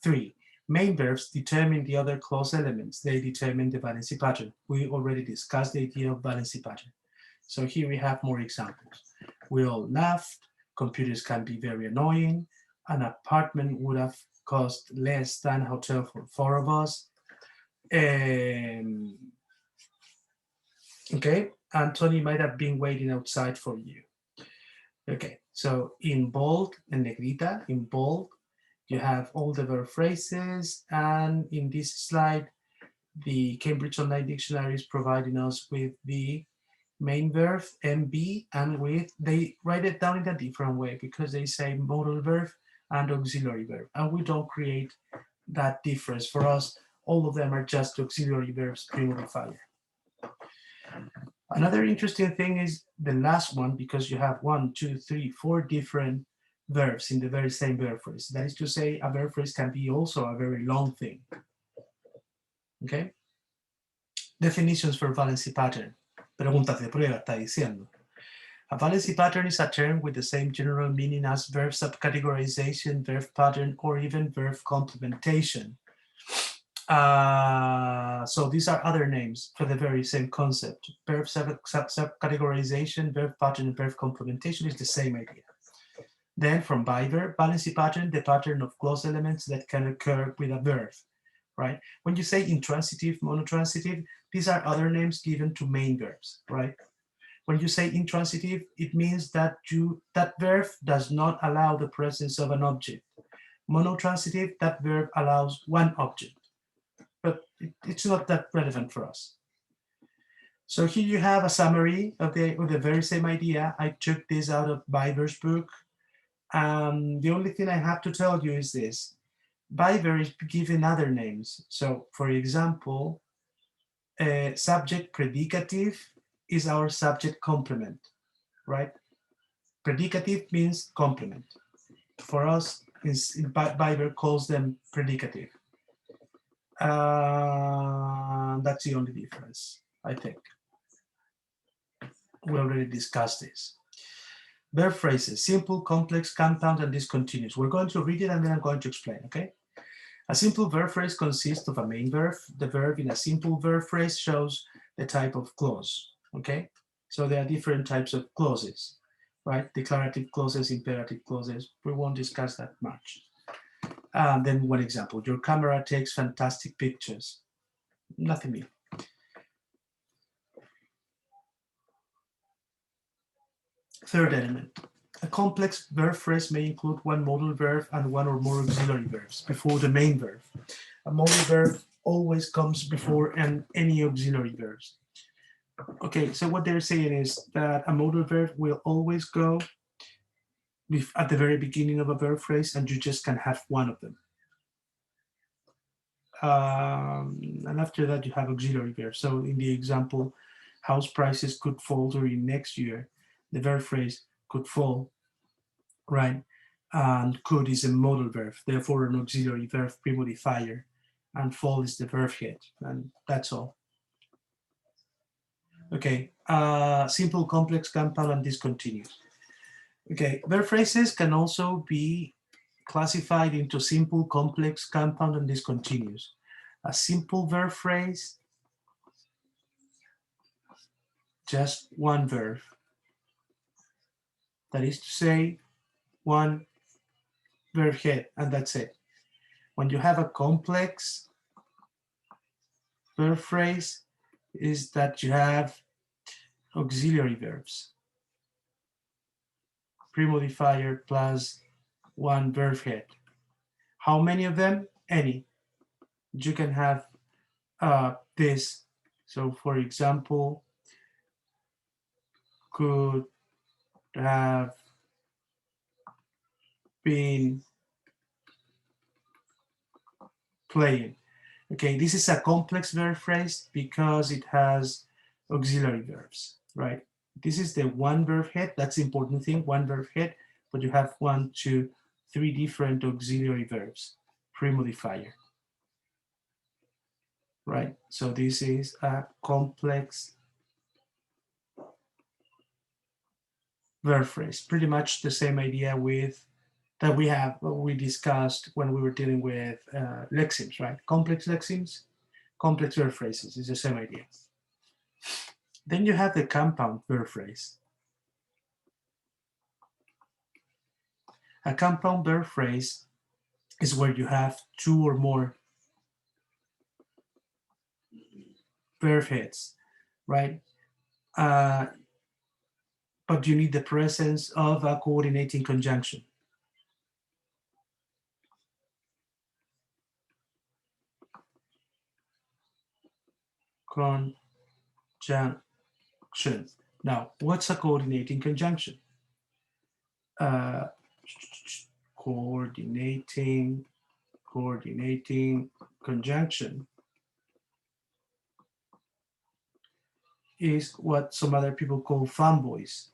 3. Main verbs determine the other clause elements. They determine the valency pattern. We already discussed the idea of valency pattern. So here we have more examples. We all laughed. Computers can be very annoying. An apartment would have cost less than a hotel for 4 of us. Okay, Anthony might have been waiting outside for you. Okay, so in bold, en negrita, in bold, you have all the verb phrases, and in this slide, the Cambridge Online Dictionary is providing us with the main verb, MB, and they write it down in a different way because they say modal verb and auxiliary verb, and we don't create that difference. For us, all of them are just auxiliary verbs, pre-modifier. Another interesting thing is the last one, because you have 1, 2, 3, 4 different verbs in the very same verb phrase. That is to say, a verb phrase can be also a very long thing. Okay? Definitions for valency pattern. Preguntas de prueba, está diciendo. A valency pattern is a term with the same general meaning as verb subcategorization, verb pattern, or even verb complementation. So these are other names for the very same concept. Verb subcategorization, verb pattern, and verb complementation is the same idea. Then from biverb, valency pattern, the pattern of clause elements that can occur with a verb, right? When you say intransitive, monotransitive, these are other names given to main verbs, right? When you say intransitive, it means that that verb does not allow the presence of an object. Monotransitive, that verb allows one object, but it's not that relevant for us. So here you have a summary of the very same idea. I took this out of Biver's book. The only thing I have to tell you is this. Biver is given other names. So for example, subject predicative is our subject complement, right? Predicative means complement. For us, Biber calls them predicative. That's the only difference, I think. We already discussed this. Verb phrases: simple, complex, compound, and discontinuous. We're going to read it and then I'm going to explain, okay? A simple verb phrase consists of a main verb. The verb in a simple verb phrase shows the type of clause, okay? So there are different types of clauses, right? Declarative clauses, imperative clauses. We won't discuss that much. Then one example: your camera takes fantastic pictures. Nothing new. Third element: a complex verb phrase may include one modal verb and one or more auxiliary verbs before the main verb. A modal verb always comes before any auxiliary verbs. Okay, so what they're saying is that a modal verb will always go at the very beginning of a verb phrase, and you just can have one of them. And after that, you have auxiliary verbs. So in the example, house prices could fall during next year, the verb phrase could fall, right? And could is a modal verb, therefore an auxiliary verb premodifier, and fall is the verb head, and that's all. Okay, simple, complex, compound, and discontinuous. Okay, verb phrases can also be classified into simple, complex, compound, and discontinuous. A simple verb phrase, just one verb. That is to say, one verb head, and that's it. When you have a complex verb phrase, is that you have auxiliary verbs. Premodifier plus one verb head. How many of them? Any. You can have this. So for example, could have been playing. Okay, this is a complex verb phrase because it has auxiliary verbs, right? This is the one verb head. That's the important thing, one verb head, but you have 1, 2, 3 different auxiliary verbs, premodifier, right? So this is a complex verb phrase. Pretty much the same idea that we discussed when we were dealing with lexemes, right? Complex lexemes, complex verb phrases is the same idea. Then you have the compound verb phrase. A compound verb phrase is where you have 2 or more verb heads, right? But you need the presence of a coordinating conjunction. Conjunction. Now, what's a coordinating conjunction? Coordinating conjunction is what some other people call fanboys.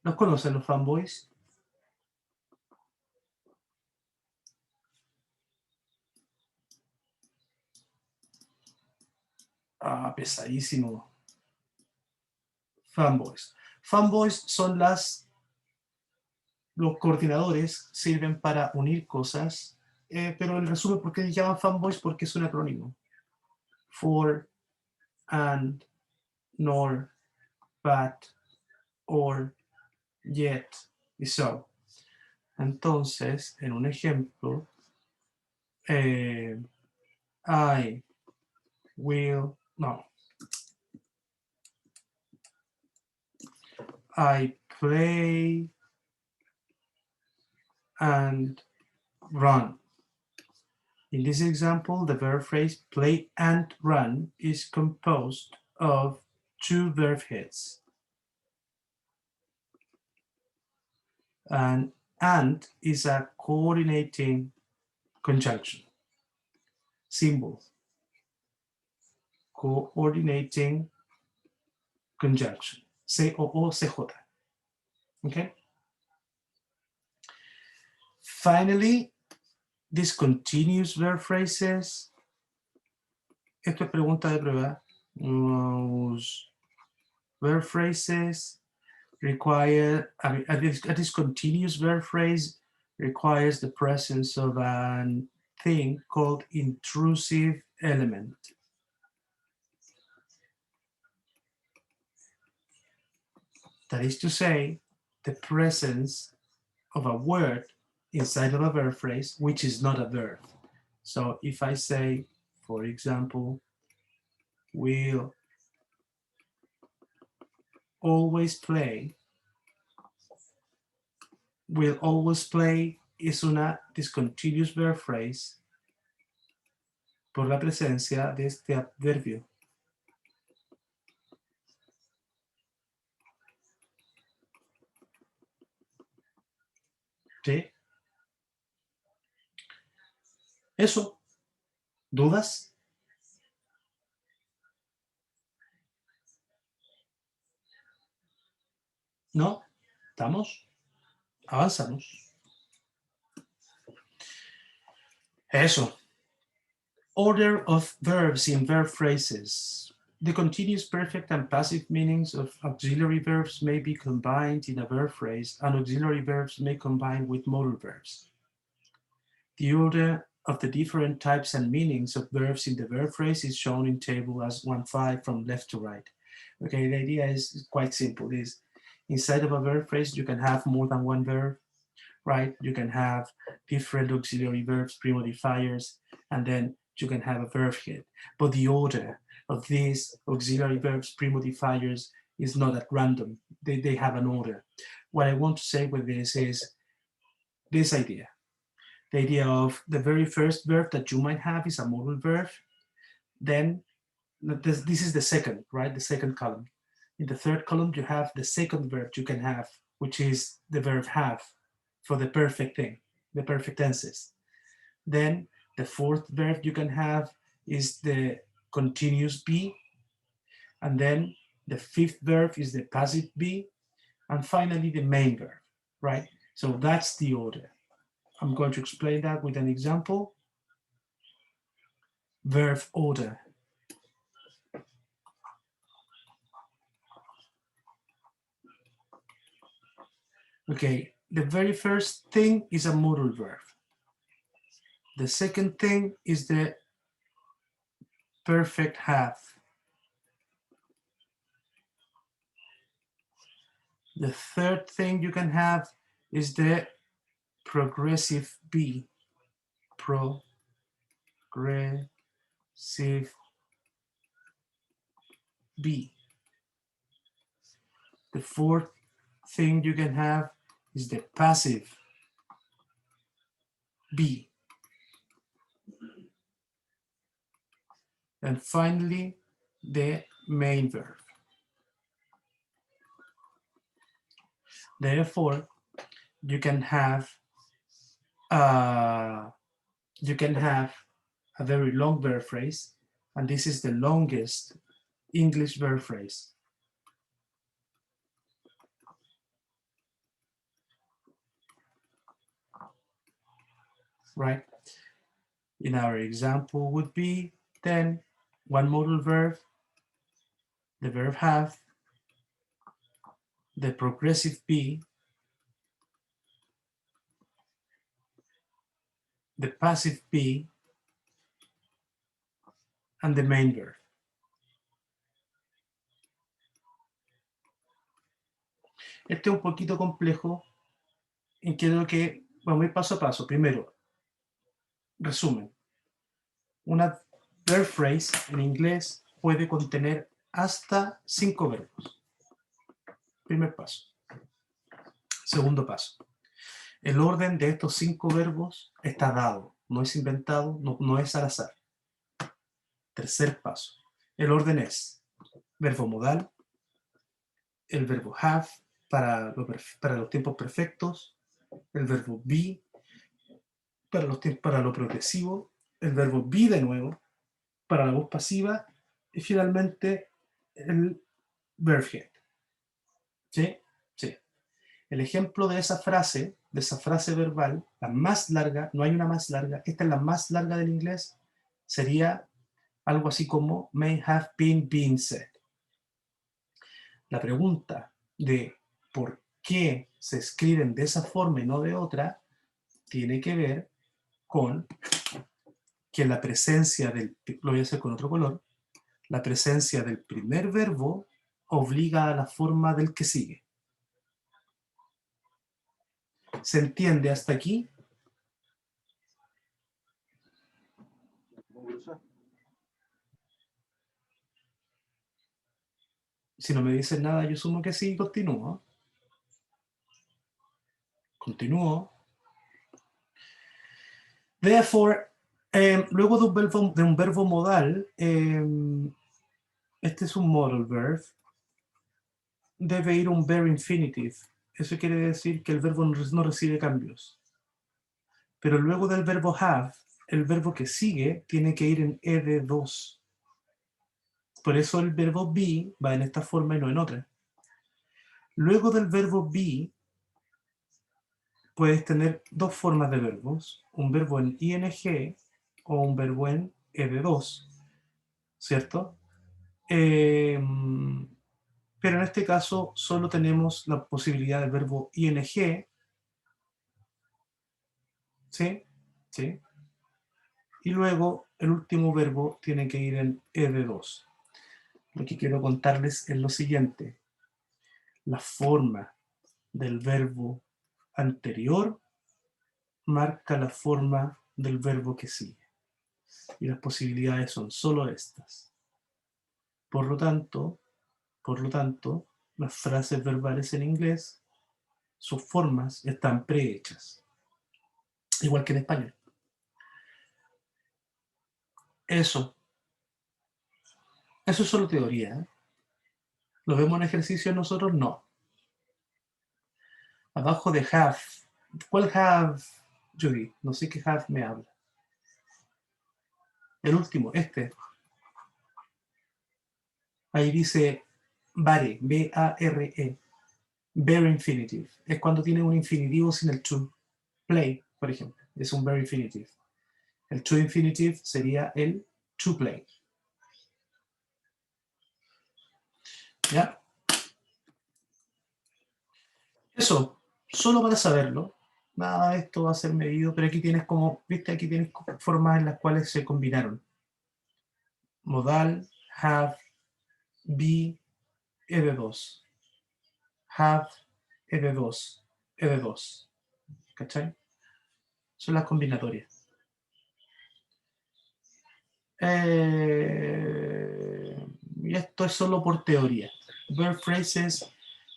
¿No conocen los fanboys? Pesadísimo. Fanboys. Fanboys son los coordinadores, sirven para unir cosas, pero en resumen, ¿por qué se llaman fanboys? Porque es un acrónimo. For, and, nor, but, or, yet, y so. Entonces, en un ejemplo, I will, no. I play and run. In this example, the verb phrase play and run is composed of 2 verb heads. And is a coordinating conjunction symbol. coordinating conjunction, COOCJ. Okay. Finally, discontinuous verb phrases. Esto es pregunta de prueba. Verb phrases require, a discontinuous verb phrase requires the presence of a thing called intrusive element. That is to say, the presence of a word inside of a verb phrase, which is not a verb. So if I say, for example, we'll always play, will always play es una discontinuous verb phrase por la presencia de este adverbio. ¿Sí? Eso. ¿Dudas? ¿No? ¿Estamos? Avanzamos. Eso. Order of verbs in verb phrases. The continuous perfect and passive meanings of auxiliary verbs may be combined in a verb phrase, and auxiliary verbs may combine with modal verbs. The order of the different types and meanings of verbs in the verb phrase is shown in table as 1.5 from left to right. Okay, the idea is quite simple. Is inside of a verb phrase, you can have more than one verb, right? You can have different auxiliary verbs, pre-modifiers, and then you can have a verb head. But the order of these auxiliary verbs, pre-modifiers, is not at random. They have an order. What I want to say with this is this idea. The idea of the very first verb that you might have is a modal verb. Then this is the second, right? The second column. In the third column, you have the second verb you can have, which is the verb have for the perfect thing, the perfect tenses. Then the fourth verb you can have is the continuous be. And then the fifth verb is the passive be. And finally, the main verb, right? So that's the order. I'm going to explain that with an example. Verb order. Okay, the very first thing is a modal verb. The second thing is the perfect have. The third thing you can have is the progressive be. Progressive be. The fourth thing you can have is the passive be. And finally, the main verb. Therefore, you can have a very long verb phrase, and this is the longest English verb phrase. Right? In our example would be then one modal verb, the verb have, the progressive be, the passive be, and the main verb. Este es un poquito complejo y quiero que vamos a ir paso a paso. Primero, resumen. Una verb phrase en inglés puede contener hasta 5 verbos. Primer paso. Segundo paso. El orden de estos 5 verbos está dado, no es inventado, no es al azar. Tercer paso. El orden es verbo modal, el verbo have para los tiempos perfectos, el verbo be para lo progresivo, el verbo be de nuevo para la voz pasiva, y finalmente el verb head. ¿Sí? Sí. El ejemplo de esa frase verbal, la más larga, no hay una más larga, esta es la más larga del inglés, sería algo así como may have been said. La pregunta de por qué se escriben de esa forma y no de otra, tiene que ver con que la presencia del, lo voy a hacer con otro color, la presencia del primer verbo obliga a la forma del que sigue. ¿Se entiende hasta aquí? Si no me dicen nada, yo asumo que sí, continúo. Continúo. Therefore, luego de un verbo modal, este es un modal verb, debe ir un bare infinitive. Eso quiere decir que el verbo no recibe cambios. Pero luego del verbo have, el verbo que sigue tiene que ir en ed2. Por eso el verbo be va en esta forma y no en otra. Luego del verbo be, puedes tener dos formas de verbos, un verbo en ing o un verbo en ed2, ¿cierto? Pero en este caso solo tenemos la posibilidad del verbo ing, ¿sí? ¿Sí? Y luego el último verbo tiene que ir en ed2. Lo que quiero contarles es lo siguiente. La forma del verbo anterior marca la forma del verbo que sigue. Y las posibilidades son solo estas. Por lo tanto, las frases verbales en inglés, sus formas están prehechas. Igual que en español. Eso es solo teoría, ¿eh? ¿Lo vemos en ejercicio nosotros? No. Abajo de have. ¿Cuál have, Judy? No sé qué have me habla. El último, este. Ahí dice bare, B-A-R-E. Bare infinitive. Es cuando tiene un infinitivo sin el to. Play, por ejemplo. Es un bare infinitive. El to infinitive sería el to play. ¿Ya? Eso, solo para saberlo. Nada de esto va a ser medido, pero aquí tienes como, viste, aquí tienes formas en las cuales se combinaron. Modal, have, be, ed2. Have, ed2, ed2. ¿Cachai? Son las combinatorias. Y esto es solo por teoría. Verb phrases,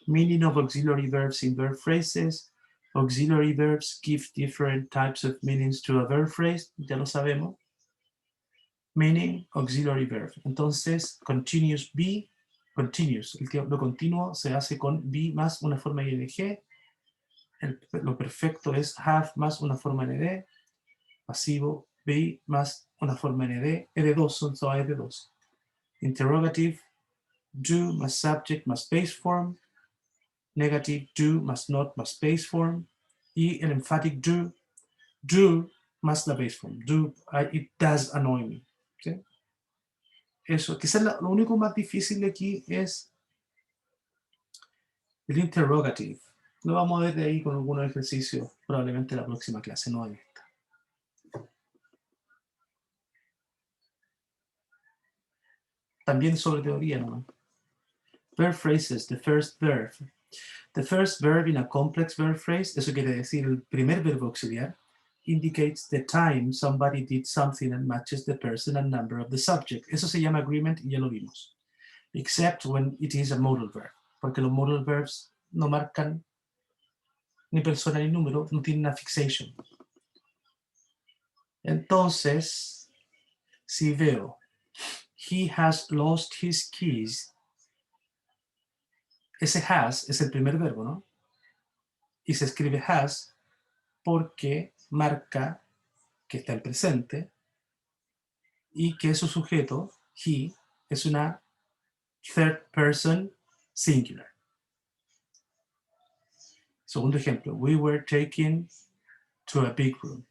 meaning of auxiliary verbs in verb phrases. Auxiliary verbs give different types of meanings to a verb phrase. Ya lo sabemos. Meaning, auxiliary verb. Entonces, continuous be, continuous. Lo continuo se hace con be más una forma ing. Lo perfecto es have más una forma nd. Pasivo, be más una forma nd. ed2 son todas ed2. Interrogative, do más subject más base form. Negative, do más not más base form. Y el emphatic do más la base form. Do, it does annoy me. ¿Sí? Eso, quizás lo único más difícil de aquí es el interrogative. Lo vamos a ver de ahí con algunos ejercicios, probablemente en la próxima clase, no en esta. También sobre teoría, ¿no? Verb phrases, the first verb. The first verb in a complex verb phrase, eso quiere decir el primer verbo auxiliar, indicates the time somebody did something and matches the person and number of the subject. Eso se llama agreement y ya lo vimos. Except when it is a modal verb, porque los modal verbs no marcan ni persona ni número, no tienen una fixation. Entonces, si veo, he has lost his keys, ese has es el primer verbo, ¿no? Y se escribe has porque marca que está en presente y que su sujeto, he, es una third person singular. Segundo ejemplo, we were taken to a big room.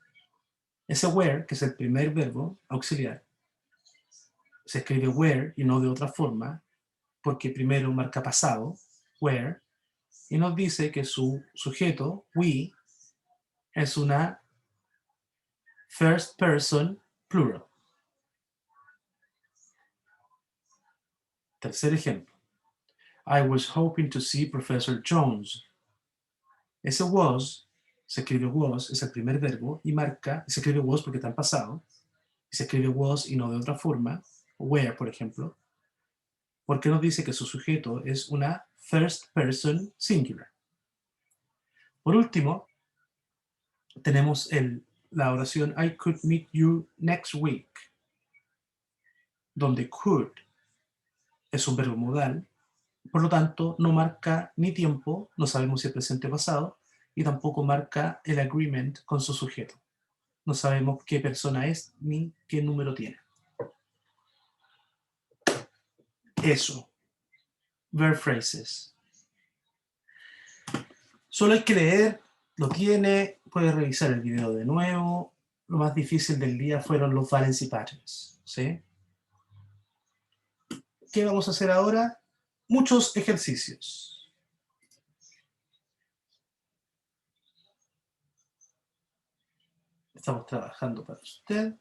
Ese were, que es el primer verbo auxiliar, se escribe were y no de otra forma, porque primero marca pasado, where, y nos dice que su sujeto, we, es una first person plural. Tercer ejemplo. I was hoping to see Professor Jones. Ese was, se escribe was, es el primer verbo, y marca, se escribe was porque está en pasado, y se escribe was y no de otra forma, where, por ejemplo, porque nos dice que su sujeto es una first person singular. Por último, tenemos la oración I could meet you next week, donde could es un verbo modal, por lo tanto no marca ni tiempo, no sabemos si es presente o pasado, y tampoco marca el agreement con su sujeto. No sabemos qué persona es ni qué número tiene. Eso. Verb phrases. Solo hay que leer, lo tiene, puede revisar el video de nuevo. Lo más difícil del día fueron los valency patterns, ¿sí? ¿Qué vamos a hacer ahora? Muchos ejercicios. Estamos trabajando para usted.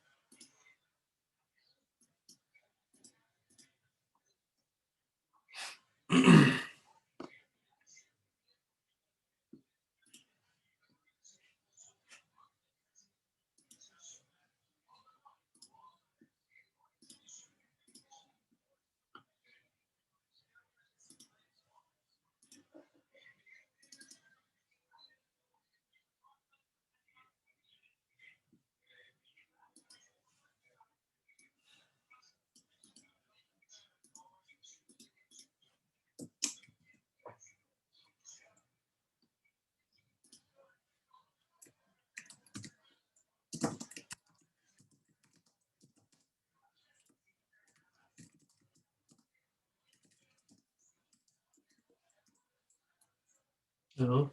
Yo,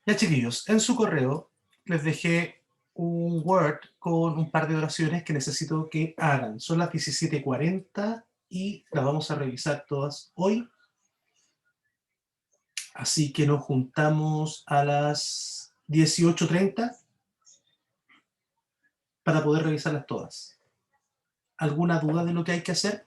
ya, chiquillos, en su correo les dejé un Word con un par de oraciones que necesito que hagan. Son las 17:40 y las vamos a revisar todas hoy. Así que nos juntamos a las 18:30 para poder revisarlas todas. ¿Alguna duda de lo que hay que hacer?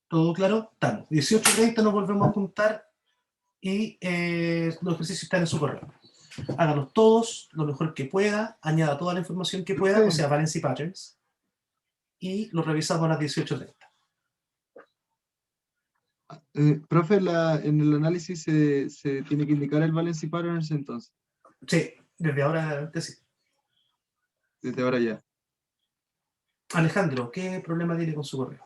¿Todo claro? Estamos. 18:30 nos volvemos a juntar y los ejercicios están en su correo. Hágalos todos, lo mejor que pueda, añada toda la información que pueda, o sea, valency patterns, y lo revisamos a las 18:30. Profe, en el análisis se tiene que indicar el valency patterns entonces, Sí, desde ahora adelante sí. desde ahora ya. Alejandro, ¿qué problema tiene con su correo?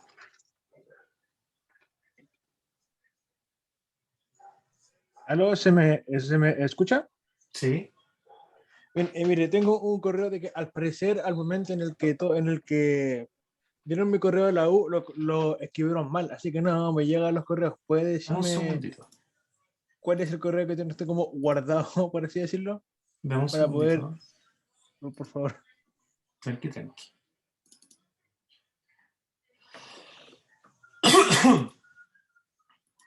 ¿Aló? ¿Se me escucha? Sí. Bien, mire, tengo un correo de que al parecer al momento en el que dieron mi correo de la U lo escribieron mal, así que no me llegan los correos. ¿Puede Un decirme segundito. cuál es el correo que tiene usted como guardado, por así decirlo? Veamos un Para poder, segundito. por favor. Tranqui, tranqui.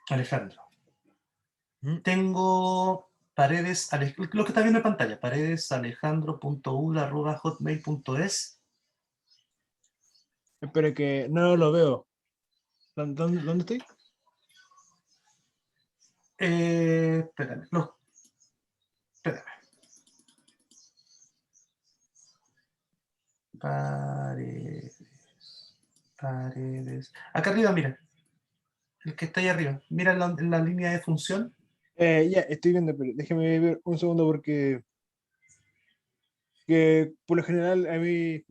Alejandro. Tengo Paredes, lo que está viendo en pantalla, paredesalejandro.ula@hotmail.es. Espero que no lo veo. ¿Dónde estoy? Espérame, no. Espérame. Paredes. Acá arriba, mira. El que está ahí arriba. Mira la línea de función. Ya, estoy viendo, pero déjeme ver un segundo porque que por lo general a mí...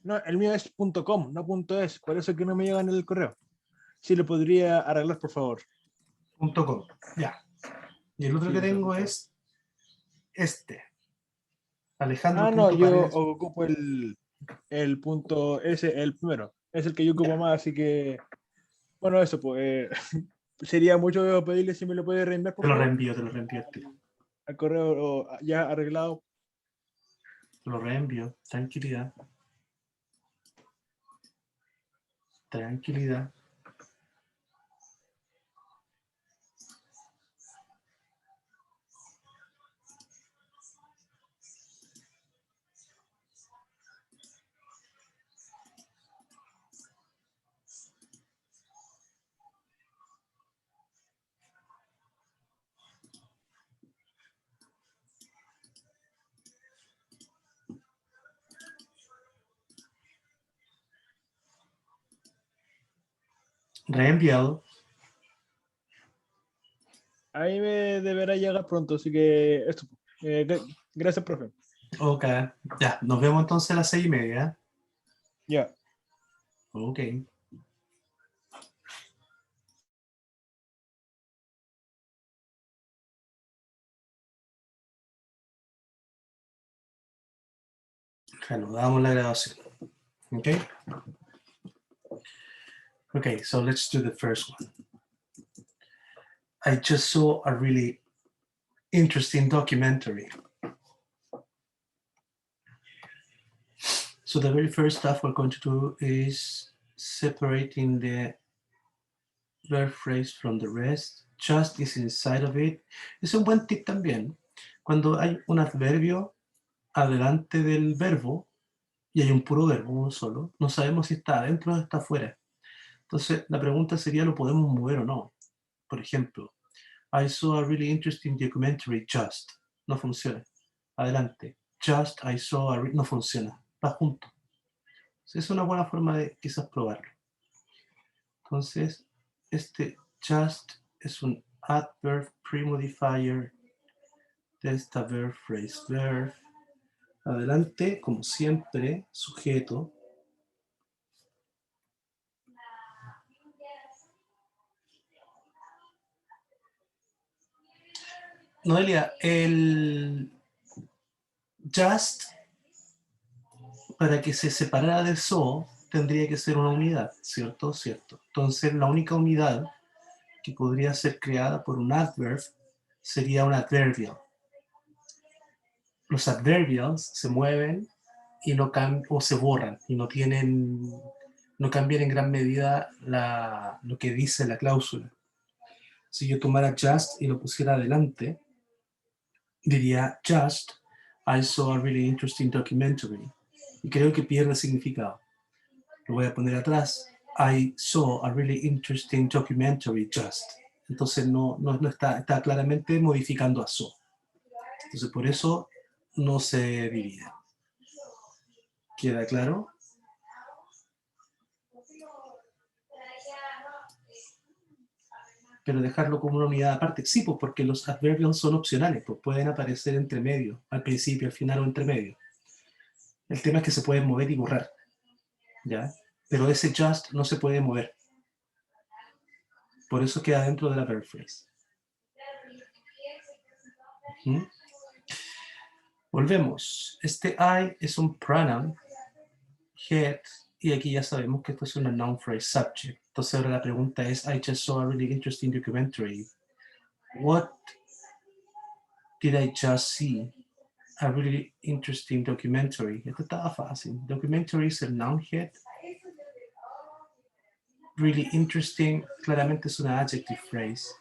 No, el mío es .com, no .es, por eso que no me llega en el correo. Si lo podría arreglar, por favor. .com. Ya. Y el otro Sí, que por favor, tengo por favor. es este. Ah, Alejandro. no, yo Paredes. ocupo el punto ese, el primero. Es el que yo ocupo más, así que... Bueno, eso, pues... sería mucho pedirle si me lo puede reenviar, por Te lo favor, reenvío, te lo reenvío. al correo ya arreglado. Te lo reenvío. Tranquilidad. Tranquilidad. Reenviado. Ahí me deberá llegar pronto, así que esto. Gracias, profe. Ok. Ya, nos vemos entonces a las 6:30. Ya. Ok. Reanudamos la grabación. Okay. Okay, so let's do the first one. I just saw a really interesting documentary. So the very first stuff we're going to do is separating the verb phrase from the rest. Just is inside of it. Es un buen tip también. Cuando hay un adverbio adelante del verbo y hay un puro verbo, uno solo, no sabemos si está adentro o está afuera. Entonces la pregunta sería, ¿lo podemos mover o no? Por ejemplo, I saw a really interesting documentary just. No funciona. Adelante. Just I saw a... No funciona. Va junto. Es una buena forma de quizás probarlo. Entonces, este just es un adverb premodifier de esta verb phrase. Verb. Adelante, como siempre, sujeto. Noelia, el just, para que se separara de so, tendría que ser una unidad, ¿cierto? Cierto. Entonces, la única unidad que podría ser creada por un adverb sería un adverbial. Los adverbials se mueven y no o se borran y no cambian en gran medida lo que dice la cláusula. Si yo tomara just y lo pusiera adelante, diría just, I saw a really interesting documentary. Y creo que pierde significado. Lo voy a poner atrás. I saw a really interesting documentary just. Entonces no está claramente modificando a so. Entonces por eso no se divide. ¿Queda claro? Pero dejarlo como una unidad aparte. Sí, pues porque los adverbials son opcionales, pues pueden aparecer entre medio, al principio, al final o entre medio. El tema es que se pueden mover y borrar, ¿ya? Pero ese just no se puede mover. Por eso queda dentro de la verb phrase. Volvemos. Este I es un pronoun, head, y aquí ya sabemos que esto es una noun phrase subject. Entonces ahora la pregunta es, I just saw a really interesting documentary. What did I just see? A really interesting documentary. Esto estaba fácil. Documentary es el noun head. Really interesting, claramente es una adjective phrase.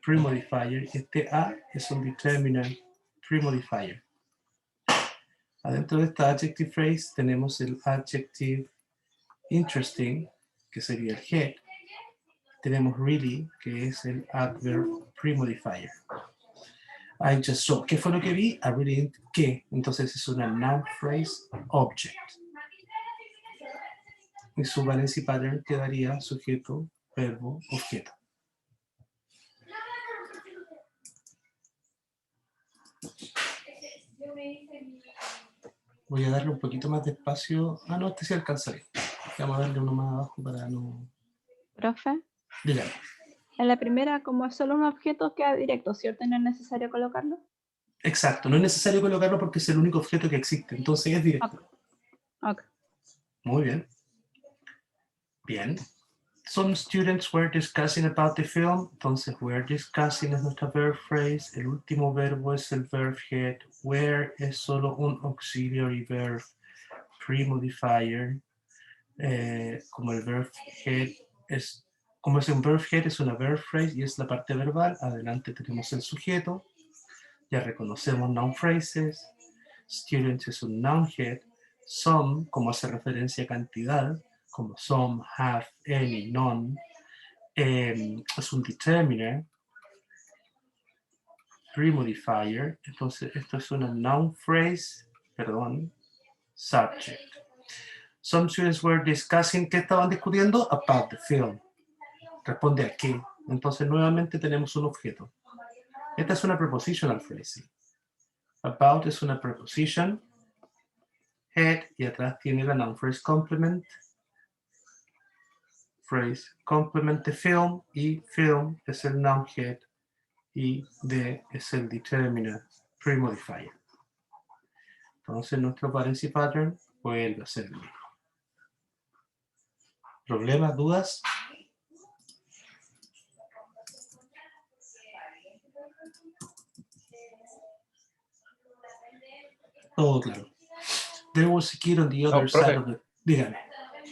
Premodifier, este A es un determinant premodifier. Adentro de esta adjective phrase tenemos el adjective interesting, que sería el head. Tenemos really, que es el adverb premodifier. I just saw. ¿Qué fue lo que vi? A really, ¿qué? Entonces es una noun phrase object. Y su valency pattern quedaría sujeto, verbo, objeto. Voy a darle un poquito más de espacio. Ah, no, este sí alcanzaría. Vamos a darle uno más abajo para no... Profe, Dígame. en la primera, como es solo un objeto, queda directo, ¿cierto? No es necesario colocarlo. Exacto, no es necesario colocarlo porque es el único objeto que existe. Entonces es directo. Ok. Muy bien. Bien. Some students were discussing about the film. Entonces, were discussing es nuestra verb phrase. El último verbo es el verb head. Were es solo un auxiliary verb pre-modifier. Como el verb head es, como es un verb head, es una verb phrase y es la parte verbal. Adelante tenemos el sujeto. Ya reconocemos noun phrases. Students es un noun head. Some, como hace referencia a cantidad, como some, have, any, none, es un determiner, pre-modifier. Entonces, esto es una noun phrase, perdón, subject. Some students were discussing, ¿qué estaban discutiendo? About the film. Responde a qué. Entonces, nuevamente tenemos un objeto. Esta es una prepositional phrase. About es una preposition. Head, y atrás tiene la noun phrase complement. Phrase complement the film, y film es el noun head, y the es el determiner pre-modifier. Entonces nuestro valency pattern vuelve a ser el mismo. ¿Problemas, dudas? Todo claro. There was a kid on the other profe. side of the... Dígame.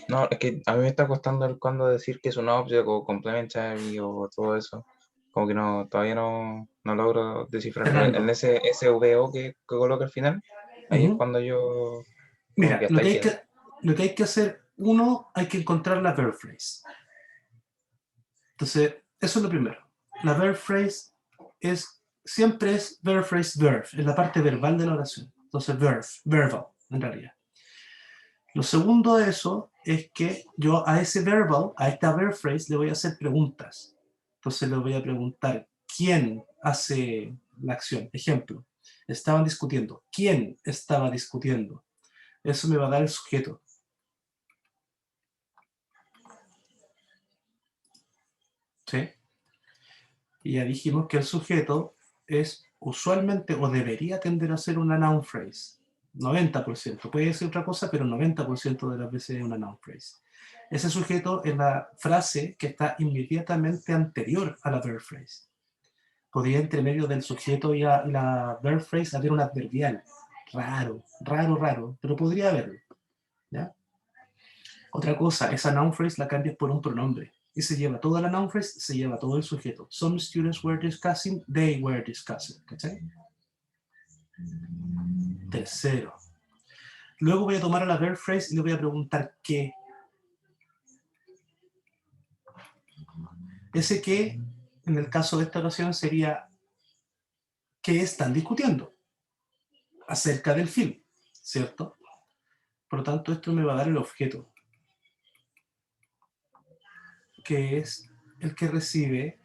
No, es que a mí me está costando el cuándo decir que es un object o complementary o todo eso. Como que no, todavía no logro descifrar. Fernando. En ese SVO que coloca al final, ahí es cuando yo... como Mira, que lo hasta que, ahí hay queda. lo que hay que hacer, uno, hay que encontrar la verb phrase. Entonces, eso es lo primero. La verb phrase siempre es verb phrase verb, es la parte verbal de la oración. Entonces, verbal, en realidad. Lo segundo de eso es que yo a ese verbal, a esta verb phrase, le voy a hacer preguntas. Entonces le voy a preguntar, ¿quién hace la acción? Ejemplo, estaban discutiendo. ¿Quién estaba discutiendo? Eso me va a dar el sujeto. ¿Sí? Y ya dijimos que el sujeto es usualmente o debería tender a ser una noun phrase. 90%. Puede ser otra cosa, pero 90% de las veces es una noun phrase. Ese sujeto es la frase que está inmediatamente anterior a la verb phrase. Podría entre medio del sujeto y la verb phrase haber un adverbial. Raro, pero podría haberlo. ¿Ya? Otra cosa, esa noun phrase la cambias por un pronombre. Y se lleva toda la noun phrase, se lleva todo el sujeto. Some students were discussing, they were discussing. ¿Cachai? Tercero. Luego voy a tomar a la verb phrase y le voy a preguntar qué. Ese qué, en el caso de esta oración, sería ¿qué están discutiendo? Acerca del film, ¿cierto? Por lo tanto, esto me va a dar el objeto, que es el que recibe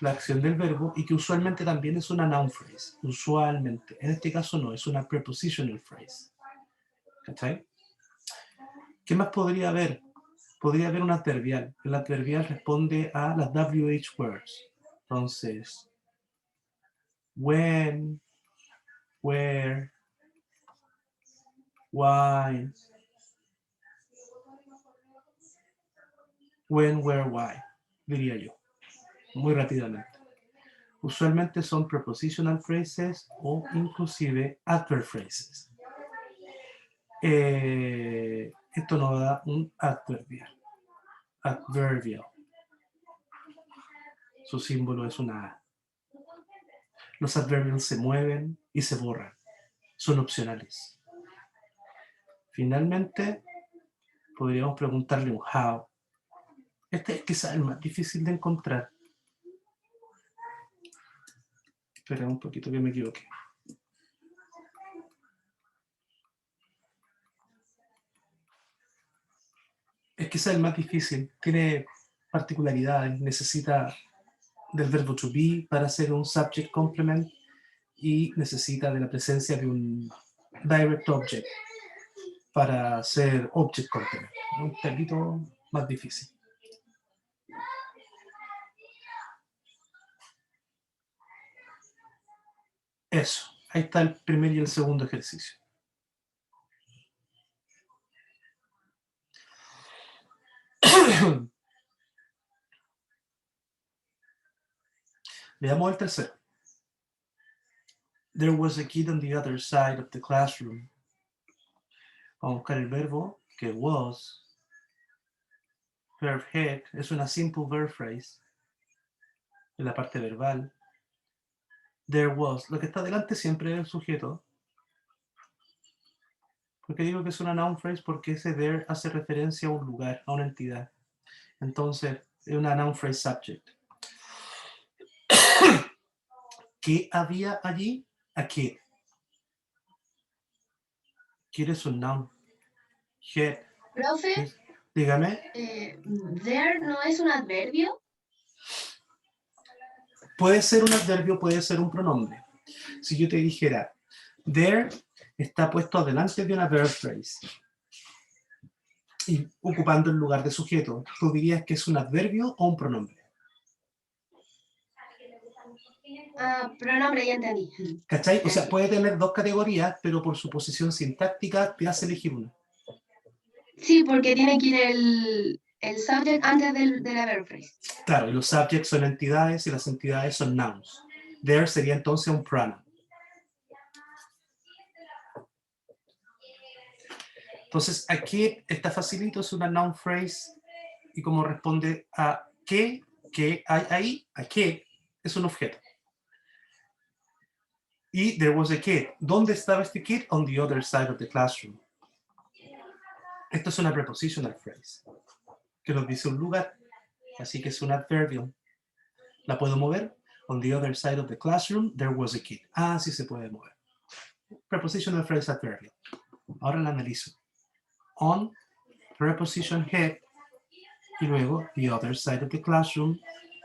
la acción del verbo y que usualmente también es una noun phrase. Usualmente. En este caso no, es una prepositional phrase. ¿Cachai? ¿Qué más podría haber? Podría haber un adverbial. El adverbial responde a las WH words. Entonces, when, where, why, when, where, why, diría yo, muy rápidamente. Usualmente son prepositional phrases o inclusive adverb phrases. Esto nos da un adverbial. Adverbial. Su símbolo es una A. Los adverbials se mueven y se borran. Son opcionales. Finalmente, podríamos preguntarle un how. Este es quizá el más difícil de encontrar. Espera un poquito que me equivoqué. Es que ese es el más difícil. Tiene particularidades. Necesita del verbo to be para hacer un subject complement y necesita de la presencia de un direct object para hacer object complement. Un poquito más difícil. Eso. Ahí está el primer y el segundo ejercicio. Veamos el tercero. There was a kid on the other side of the classroom. Vamos a buscar el verbo que was. Verb had es una simple verb phrase. En la parte verbal. There was. Lo que está delante siempre es el sujeto. ¿Por qué digo que es una noun phrase? Porque ese there hace referencia a un lugar, a una entidad. Entonces, es una noun phrase subject. ¿Qué había allí? ¿A qué? ¿Quieres un noun? Had. Profe, Dígame. there no es un adverbio. Puede ser un adverbio, puede ser un pronombre. Si yo te dijera, there está puesto adelante de una verb phrase y ocupando el lugar de sujeto, ¿tú dirías que es un adverbio o un pronombre? Pronombre, ya entendí. ¿Cachai? O sea, puede tener dos categorías, pero por su posición sintáctica te hace elegir una. Sí, porque tiene que ir el subject antes de la verb phrase. Claro, y los subjects son entidades y las entidades son nouns. There sería entonces un pronoun. Entonces, aquí está facilito, es una noun phrase, y como responde a qué hay ahí, a qué es un objeto. Y there was a kid. ¿Dónde estaba este kid? On the other side of the classroom. Esto es una prepositional phrase, que nos dice un lugar, así que es un adverbial. ¿La puedo mover? On the other side of the classroom, there was a kid. Ah, sí se puede mover. Prepositional phrase adverbial. Ahora la analizo. On, preposition had, y luego the other side of the classroom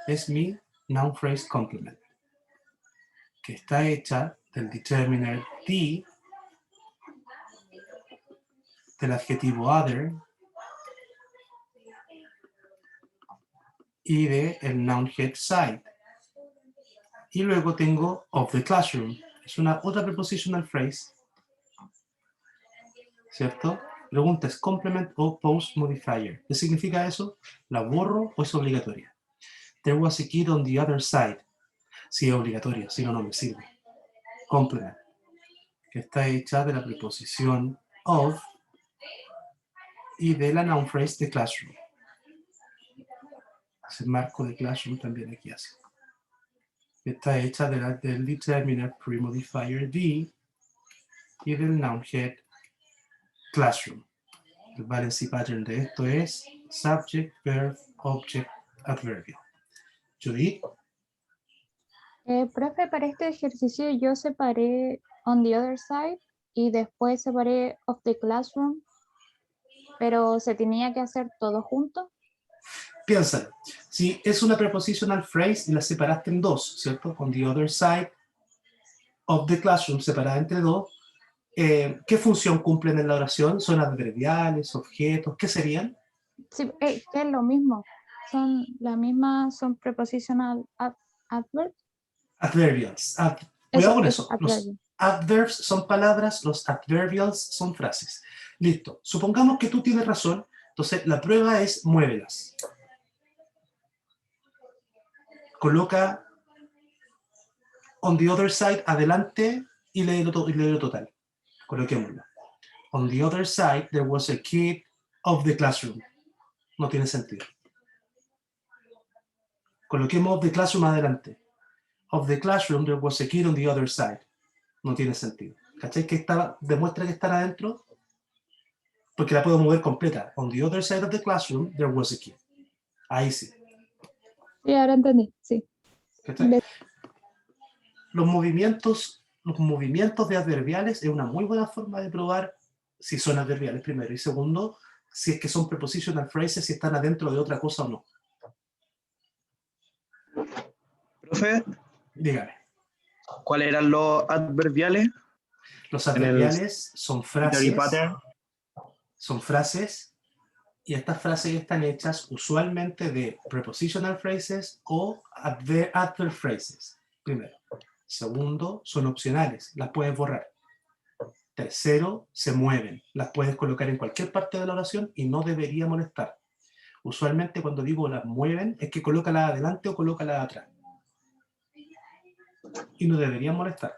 es mi noun phrase complement, que está hecha del determiner the, del adjetivo other y de el noun head side. Y luego tengo of the classroom. Es una otra prepositional phrase, ¿cierto? Pregunta, ¿es complement o post modifier? ¿Qué significa eso? ¿La borro o es obligatoria? There was a kid on the other side. Sí, es obligatoria, si no, no me sirve. Complement, que está hecha de la preposición of y de la noun phrase de classroom. Ese marco de classroom también aquí hace. Está hecha del determiner pre-modifier the y del noun head classroom. El balancing pattern de esto es subject, verb, object, adverbial. Judith. Profe, para este ejercicio yo separé on the other side y después separé of the classroom, pero se tenía que hacer todo junto. Piénsalo. Si es una prepositional phrase y la separaste en dos, ¿cierto? On the other side of the classroom, separada entre dos, ¿qué función cumplen en la oración? ¿Son adverbiales, objetos? ¿Qué serían? Sí, que es lo mismo. Son la misma, son prepositional adverbs. Adverbials. Cuidado con eso. Los adverbial. adverbs son palabras, los adverbials son frases. Listo. Supongamos que tú tienes razón, entonces la prueba es muévelas. Coloca on the other side adelante y léelo total. Coloquémoslo. On the other side there was a kid of the classroom. No tiene sentido. Coloquemos of the classroom adelante. Of the classroom there was a kid on the other side. No tiene sentido. ¿Cachai? Que demuestra que están adentro, porque la puedo mover completa. On the other side of the classroom there was a kid. Ahí sí. Sí, ahora entendí, sí. ¿Cachai? Los movimientos de adverbiales es una muy buena forma de probar si son adverbiales, primero. Y segundo, si es que son prepositional phrases, si están adentro de otra cosa o no. Profe, Dígame. ¿cuáles eran los adverbiales? Los En el adverbiales son Dictionary pattern. frases, y estas frases están hechas usualmente de prepositional phrases o adverb phrases. Primero. Segundo, son opcionales, las puedes borrar. Tercero, se mueven, las puedes colocar en cualquier parte de la oración y no debería molestar. Usualmente cuando digo las mueven, es que colócala adelante o colócala atrás. Y no debería molestar.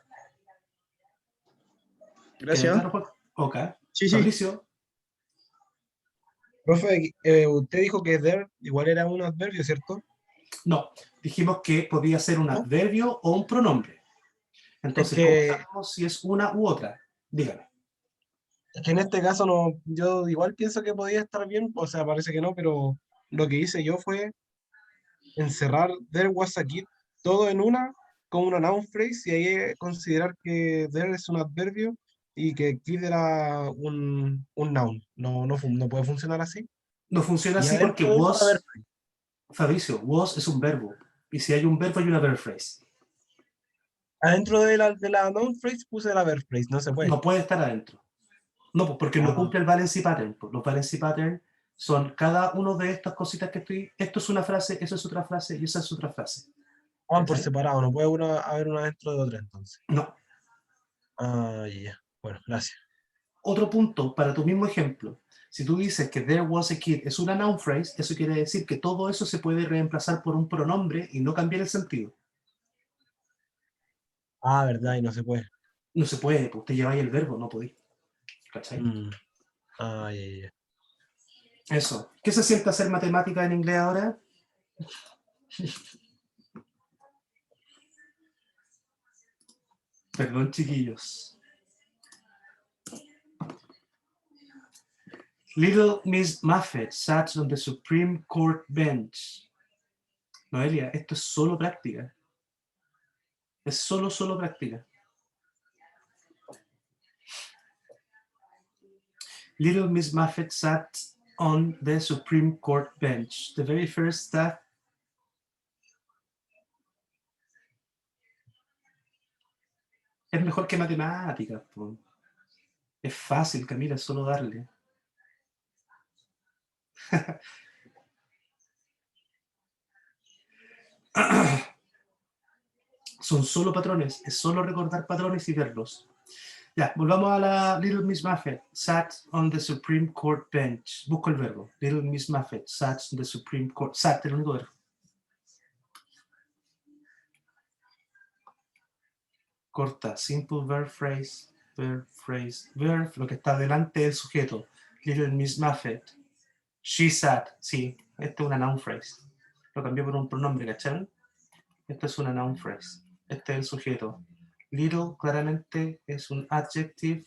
Gracias. ¿Queda claro? Ok. Sí, sí. Fabricio. Profe, usted dijo que there igual era un adverbio, ¿cierto? No, dijimos que podía ser un adverbio o un pronombre. Entonces, ¿cómo sabemos si es una u otra? Dígame. Es que en este caso no, yo igual pienso que podía estar bien, o sea, parece que no, pero lo que hice yo fue encerrar there was a kid todo en una, como una noun phrase, y ahí considerar que there es un adverbio y que kid era un noun. No puede funcionar así. No funciona Y así porque adentro de eso, was, Fabricio, was es un verbo. Y si hay un verbo, hay una verb phrase. adentro de la noun phrase puse la verb phrase, no se puede. No puede estar adentro. No, pues porque no cumple el valency pattern. Pues los valency pattern son cada uno de estas cositas que estoy... Esto es una frase, eso es otra frase y esa es otra frase. Van por separado, no puede haber una dentro de otra entonces. No. Ah, ya. Bueno, gracias. Otro punto, para tu mismo ejemplo. Si tú dices que there was a kid es una noun phrase, eso quiere decir que todo eso se puede reemplazar por un pronombre y no cambiar el sentido. Ah, verdad, y no se puede. No se puede, pues te lleváis el verbo, no podéis. ¿Cachai? Ah, ya. Eso. ¿Qué se siente hacer matemática en inglés ahora? Perdón, chiquillos. Little Miss Muffet sat on the Supreme Court bench. Noelia, esto es solo práctica. Es solo práctica. Little Miss Muffet sat on the Supreme Court bench. The very first step. Es mejor que matemáticas. Po. Es fácil, Camila, es solo darle. Son solo patrones, es solo recordar patrones y verlos. Ya, volvamos a la Little Miss Muffet sat on the Supreme Court bench. Busco el verbo. Little Miss Muffet sat on the Supreme Court. Sat, el único verbo. Corta, simple verb phrase, verb, lo que está delante del sujeto. Little Miss Muffet. She sat, sí, esta es una noun phrase. Lo cambié por un pronombre, ¿cacharon? Esta es una noun phrase. Este es el sujeto. Little claramente es un adjective,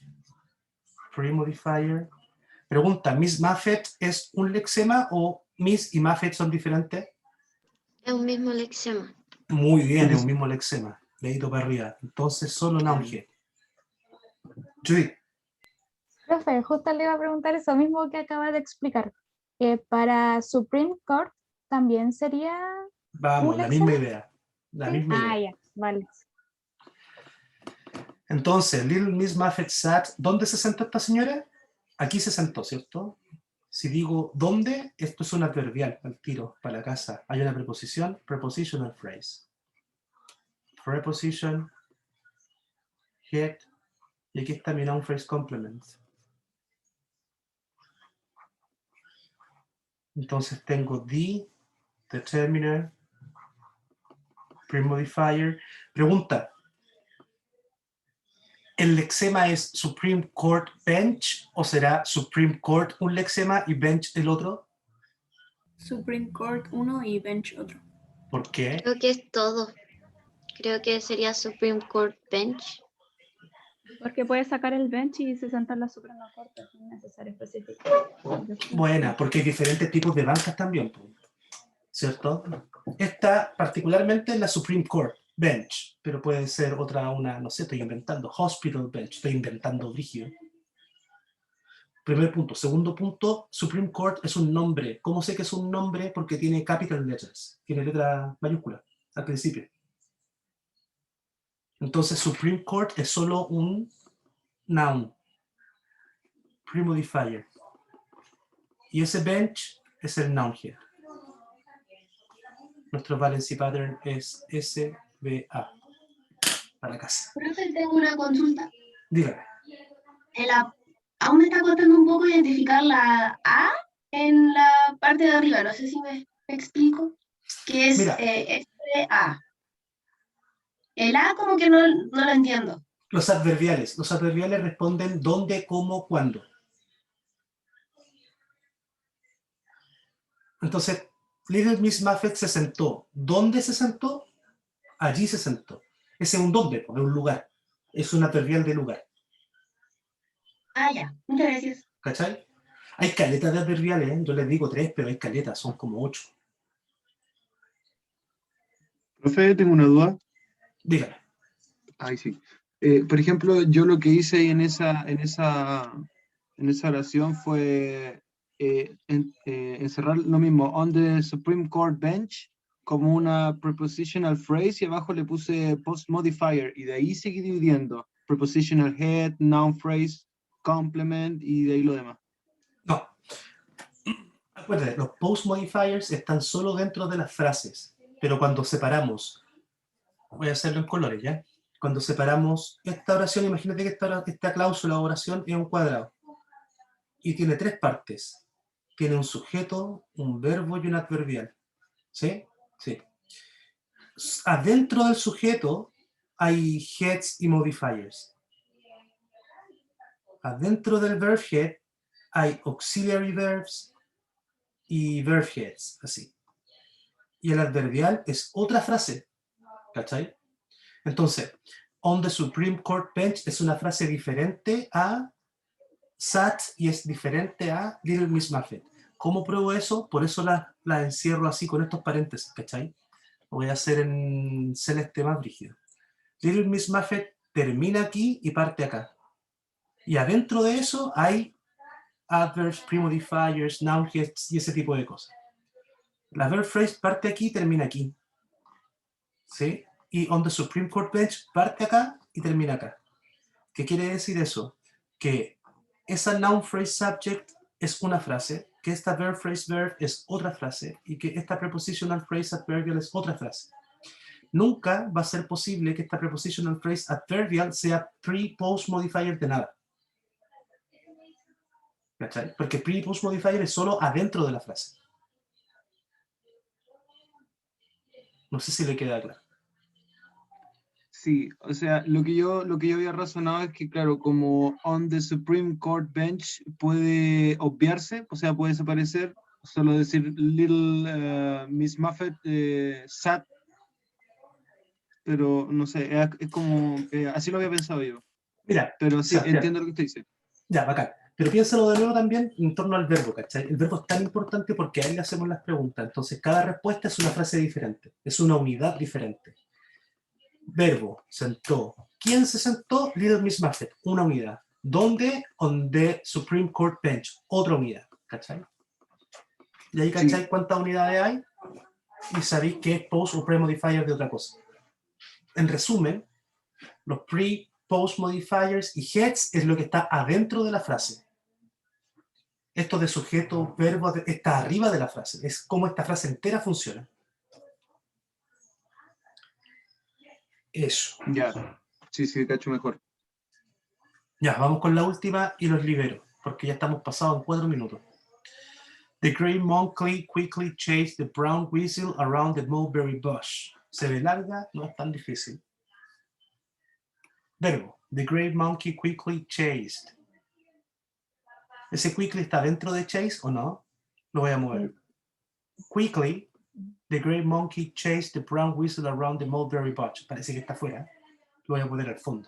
pre-modifier. Pregunta, ¿Miss Muffet es un lexema o Miss y Muffet son diferentes? Es un mismo lexema. Muy bien, es un mismo lexema. Dedito para arriba. Entonces solo noun head. Judith. Profe, justo le iba a preguntar eso mismo que acaba de explicar. Para Supreme Court también sería... Vamos, la misma idea. La misma idea. Ah, ya, vale. Entonces, Little Miss Muffet sat, ¿dónde se sentó esta señora? Aquí se sentó, ¿cierto? Si digo ¿dónde? Esto es un adverbial, al tiro, para la casa. Hay una preposición, prepositional phrase. Preposition, head, y aquí está mi noun phrase complement. Entonces tengo the, determiner, pre-modifier. Pregunta, ¿el lexema es Supreme Court Bench o será Supreme Court un lexema y Bench el otro? Supreme Court uno y Bench otro. ¿Por qué? Creo que es todo. Creo que sería Supreme Court Bench. Porque puedes sacar el bench y se sentar la Suprema Corte, no es necesario especificar. Buena, porque hay diferentes tipos de bancas también, ¿cierto? Esta particularmente es la Supreme Court Bench, pero puede ser otra, una, no sé, estoy inventando, Hospital Bench, estoy inventando brígido. Primer punto. Segundo punto, Supreme Court es un nombre. ¿Cómo sé que es un nombre? Porque tiene capital letters, tiene letra mayúscula al principio. Entonces, Supreme Court es solo un noun, premodifier. Y ese bench es el noun here. Nuestro valency pattern es SBA. Para casa. Profe, tengo una consulta. Dígame. Aún me está costando un poco identificar la A en la parte de arriba. No sé si me explico. Que es Mira. SBA. El A como que no lo entiendo. Los adverbiales. Los adverbiales responden dónde, cómo, cuándo. Entonces, Little Miss Muffet se sentó. ¿Dónde se sentó? Allí se sentó. Ese es un dónde, de un lugar. Es un adverbial de lugar. Ah, ya. Muchas gracias. ¿Cachai? Hay caletas de adverbiales, ¿eh? Yo les digo 3, pero hay caletas, son como 8. Profe, tengo una duda. Dígame. Ay, sí. Por ejemplo, yo lo que hice ahí en esa oración fue encerrar lo mismo, on the Supreme Court bench, como una prepositional phrase, y abajo le puse post modifier, y de ahí seguí dividiendo. Prepositional head, noun phrase, complement, y de ahí lo demás. No. Acuérdate, los post modifiers están solo dentro de las frases, pero cuando separamos, voy a hacerlo en colores, ¿ya? Cuando separamos esta oración, imagínate que esta cláusula o oración es un cuadrado y tiene 3 partes. Tiene un sujeto, un verbo y un adverbial. ¿Sí? Sí. Adentro del sujeto hay heads y modifiers. Adentro del verb head hay auxiliary verbs y verb heads, así. Y el adverbial es otra frase, ¿cachai? Entonces, on the Supreme Court bench es una frase diferente a sat y es diferente a Little Miss Muffet. ¿Cómo pruebo eso? Por eso la encierro así con estos paréntesis, ¿cachai? Lo voy a hacer en celeste más rígido. Little Miss Muffet termina aquí y parte acá. Y adentro de eso hay adverbs, premodifiers, noun heads y ese tipo de cosas. La verb phrase parte aquí y termina aquí. ¿Sí? Y on the Supreme Court bench parte acá y termina acá. ¿Qué quiere decir eso? Que esa noun phrase subject es una frase, que esta verb phrase verb es otra frase y que esta prepositional phrase adverbial es otra frase. Nunca va a ser posible que esta prepositional phrase adverbial sea pre-post modifier de nada. ¿Cachai? Porque pre-post modifier es solo adentro de la frase. No sé si le queda claro. Sí, o sea, lo que yo había razonado es que, claro, como on the Supreme Court bench puede obviarse, o sea, puede desaparecer, solo decir Little Miss Muffet sat, pero no sé, es como, así lo había pensado yo. Mira, pero sí, Sebastián, entiendo lo que usted dice. Ya, bacán. Pero piénsalo de nuevo también en torno al verbo, ¿cachai? El verbo es tan importante porque a él le hacemos las preguntas. Entonces, cada respuesta es una frase diferente, es una unidad diferente. Verbo, sentó. ¿Quién se sentó? Little Miss Muffet, una unidad. ¿Dónde? On the Supreme Court bench, otra unidad, ¿cachai? Y ahí, ¿cachai? Sí. ¿Cuántas unidades hay? Y sabéis que es post o pre-modifier de otra cosa. En resumen, los pre, post modifiers y heads es lo que está adentro de la frase. Esto de sujeto, verbo, está arriba de la frase. Es como esta frase entera funciona. Eso. Ya, sí, cacho mejor. Ya, vamos con la última y los libero, porque ya estamos pasados en 4 minutos. The gray monkey quickly chased the brown weasel around the mulberry bush. Se ve larga, no es tan difícil. Verbo. The gray monkey quickly chased. ¿Ese quickly está dentro de chase o no? Lo voy a mover. Quickly, the gray monkey chased the brown weasel around the mulberry bush. Parece que está afuera. Lo voy a poner al fondo.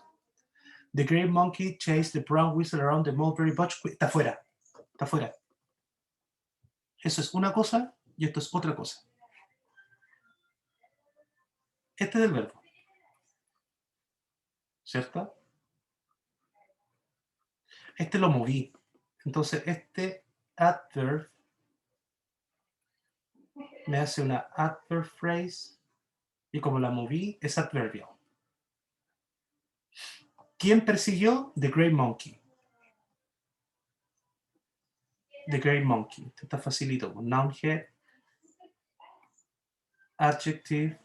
The gray monkey chased the brown weasel around the mulberry bush. Está afuera. Está afuera. Eso es una cosa y esto es otra cosa. Este es el verbo. ¿Cierto? Este lo moví. Entonces este adverb me hace una adverb phrase y como la moví es adverbial. ¿Quién persiguió? The Great Monkey. The Great Monkey. Esto está facilito. Noun head, adjective,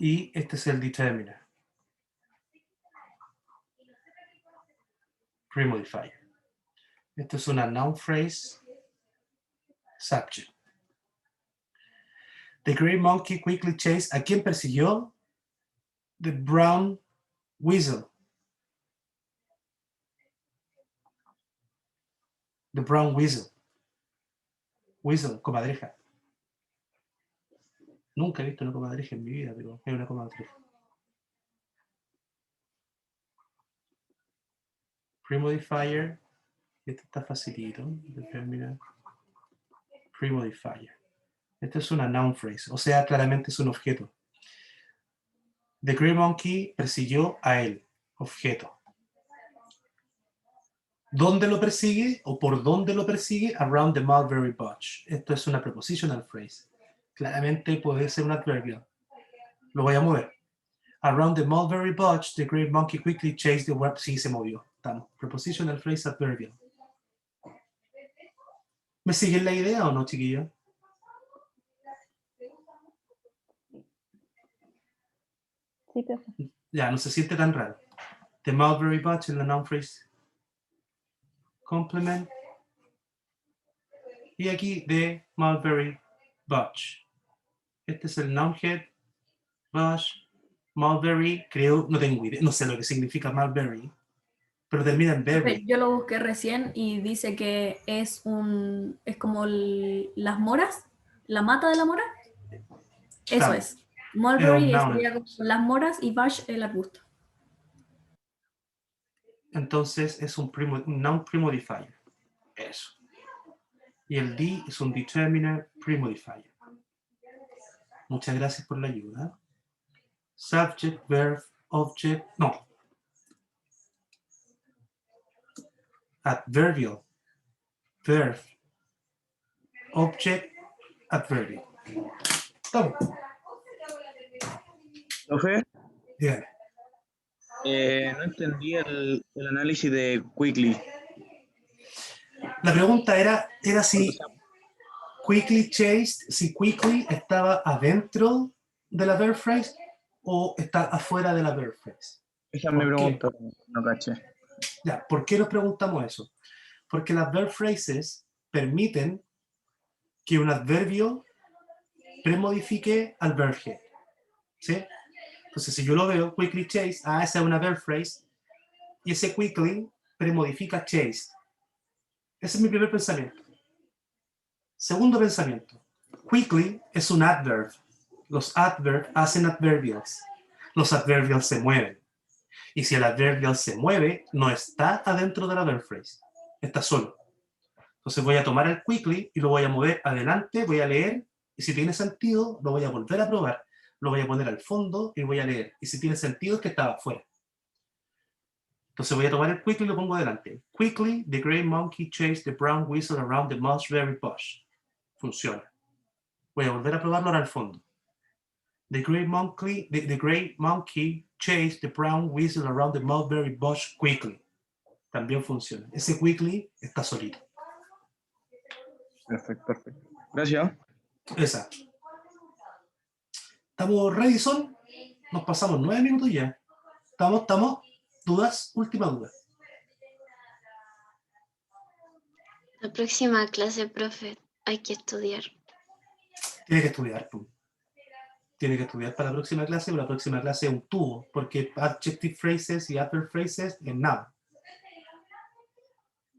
y este es el determiner. Premodifier. Esto es una noun phrase, subject. The Great Monkey quickly chased. ¿A quién persiguió? The Brown Weasel. The Brown Weasel. Weasel, comadreja. Nunca he visto una comadreja en mi vida, pero es una comadreja. Premodifier. Este está facilito. Determina. Premodifier. Esto es una noun phrase, o sea, claramente es un objeto. The Great Monkey persiguió a él, objeto. ¿Dónde lo persigue o por dónde lo persigue? Around the mulberry bush. Esto es una prepositional phrase. Claramente puede ser un adverbial. Lo voy a mover. Around the mulberry bush, the Great Monkey quickly chased the web. Sí, se movió. Estamos. Prepositional phrase adverbial. ¿Me siguen la idea o no, chiquillos? Sí, profe. Ya, no se siente tan raro. The mulberry bush en la noun phrase. Complement. Y aquí the mulberry bush. Este es el noun head. Bush. Mulberry, creo, no tengo idea, no sé lo que significa mulberry, pero termina en berry. Yo lo busqué recién y dice que es como las moras, la mata de la mora. Eso Claro. es. Mulberry Es un noun. sería como las moras y bush el arbusto. Entonces es un noun premodifier. Eso. Y el D es un determiner premodifier. Muchas gracias por la ayuda. Subject, verb, object, no. Adverbial, verb, object, adverbial. Estamos. Profe, Dígame. no entendí el análisis de Quickly. La pregunta era si quickly chased, si quickly estaba adentro de la verb phrase o está afuera de la verb phrase. Esa me pregunta, no caché. Ya, ¿por qué nos preguntamos eso? Porque las verb phrases permiten que un adverbio premodifique al verb head. ¿Sí? Entonces, si yo lo veo, quickly chased, esa es una verb phrase, y ese quickly premodifica chased. Ese es mi primer pensamiento. Segundo pensamiento. Quickly es un adverb. Los adverbs hacen adverbials. Los adverbials se mueven. Y si el adverbial se mueve, no está adentro de la verb phrase. Está solo. Entonces voy a tomar el quickly y lo voy a mover adelante, voy a leer, y si tiene sentido, lo voy a volver a probar. Lo voy a poner al fondo y voy a leer. Y si tiene sentido, es que estaba afuera. Entonces voy a tomar el quickly y lo pongo adelante. Quickly, the great monkey chased the brown weasel around the mulberry bush. Funciona. Voy a volver a probarlo ahora al fondo. The great monkey chased the brown weasel around the mulberry bush quickly. También funciona. Ese quickly está solito. Perfecto, perfecto. Gracias. Exacto. ¿Estamos ready, Son? Nos pasamos 9 minutos ya. ¿Estamos? ¿Dudas? Última duda. La próxima clase, profe, hay que estudiar. Tiene que estudiar, tú. Tiene que estudiar para la próxima clase, pero la próxima clase es un tubo, porque adjective phrases y adverb phrases es nada.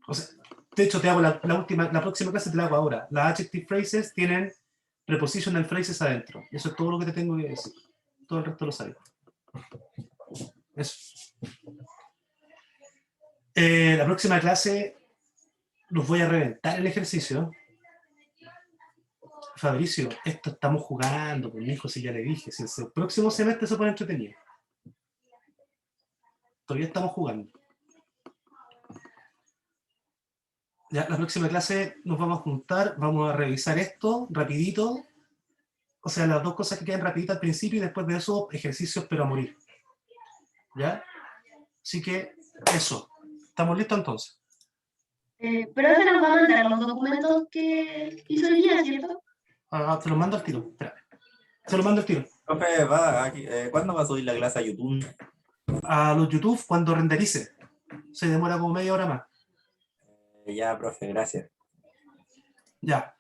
O sea, de hecho, te hago la próxima clase te la hago ahora. Las adjective phrases tienen prepositional phrases adentro. Eso es todo lo que te tengo que decir. Todo el resto lo sabes. Eso. La próxima clase los voy a reventar el ejercicio. Fabricio, esto estamos jugando, pues mi hijo, si ya le dije, si el próximo semestre se pone entretenido. Todavía estamos jugando. Ya, la próxima clase nos vamos a juntar, vamos a revisar esto rapidito. O sea, las dos cosas que quedan rapiditas al principio y después de eso, ejercicios pero a morir. ¿Ya? Así que, eso. ¿Estamos listos entonces? Pero ese nos va a mandar los documentos que hizo el guía, ¿cierto? Ah, te lo mando al tiro. Espérame. Se lo mando al tiro. Profe, ¿cuándo va a subir la clase a YouTube? A los YouTube cuando renderice. Se demora como media hora más. Ya, profe, gracias. Ya.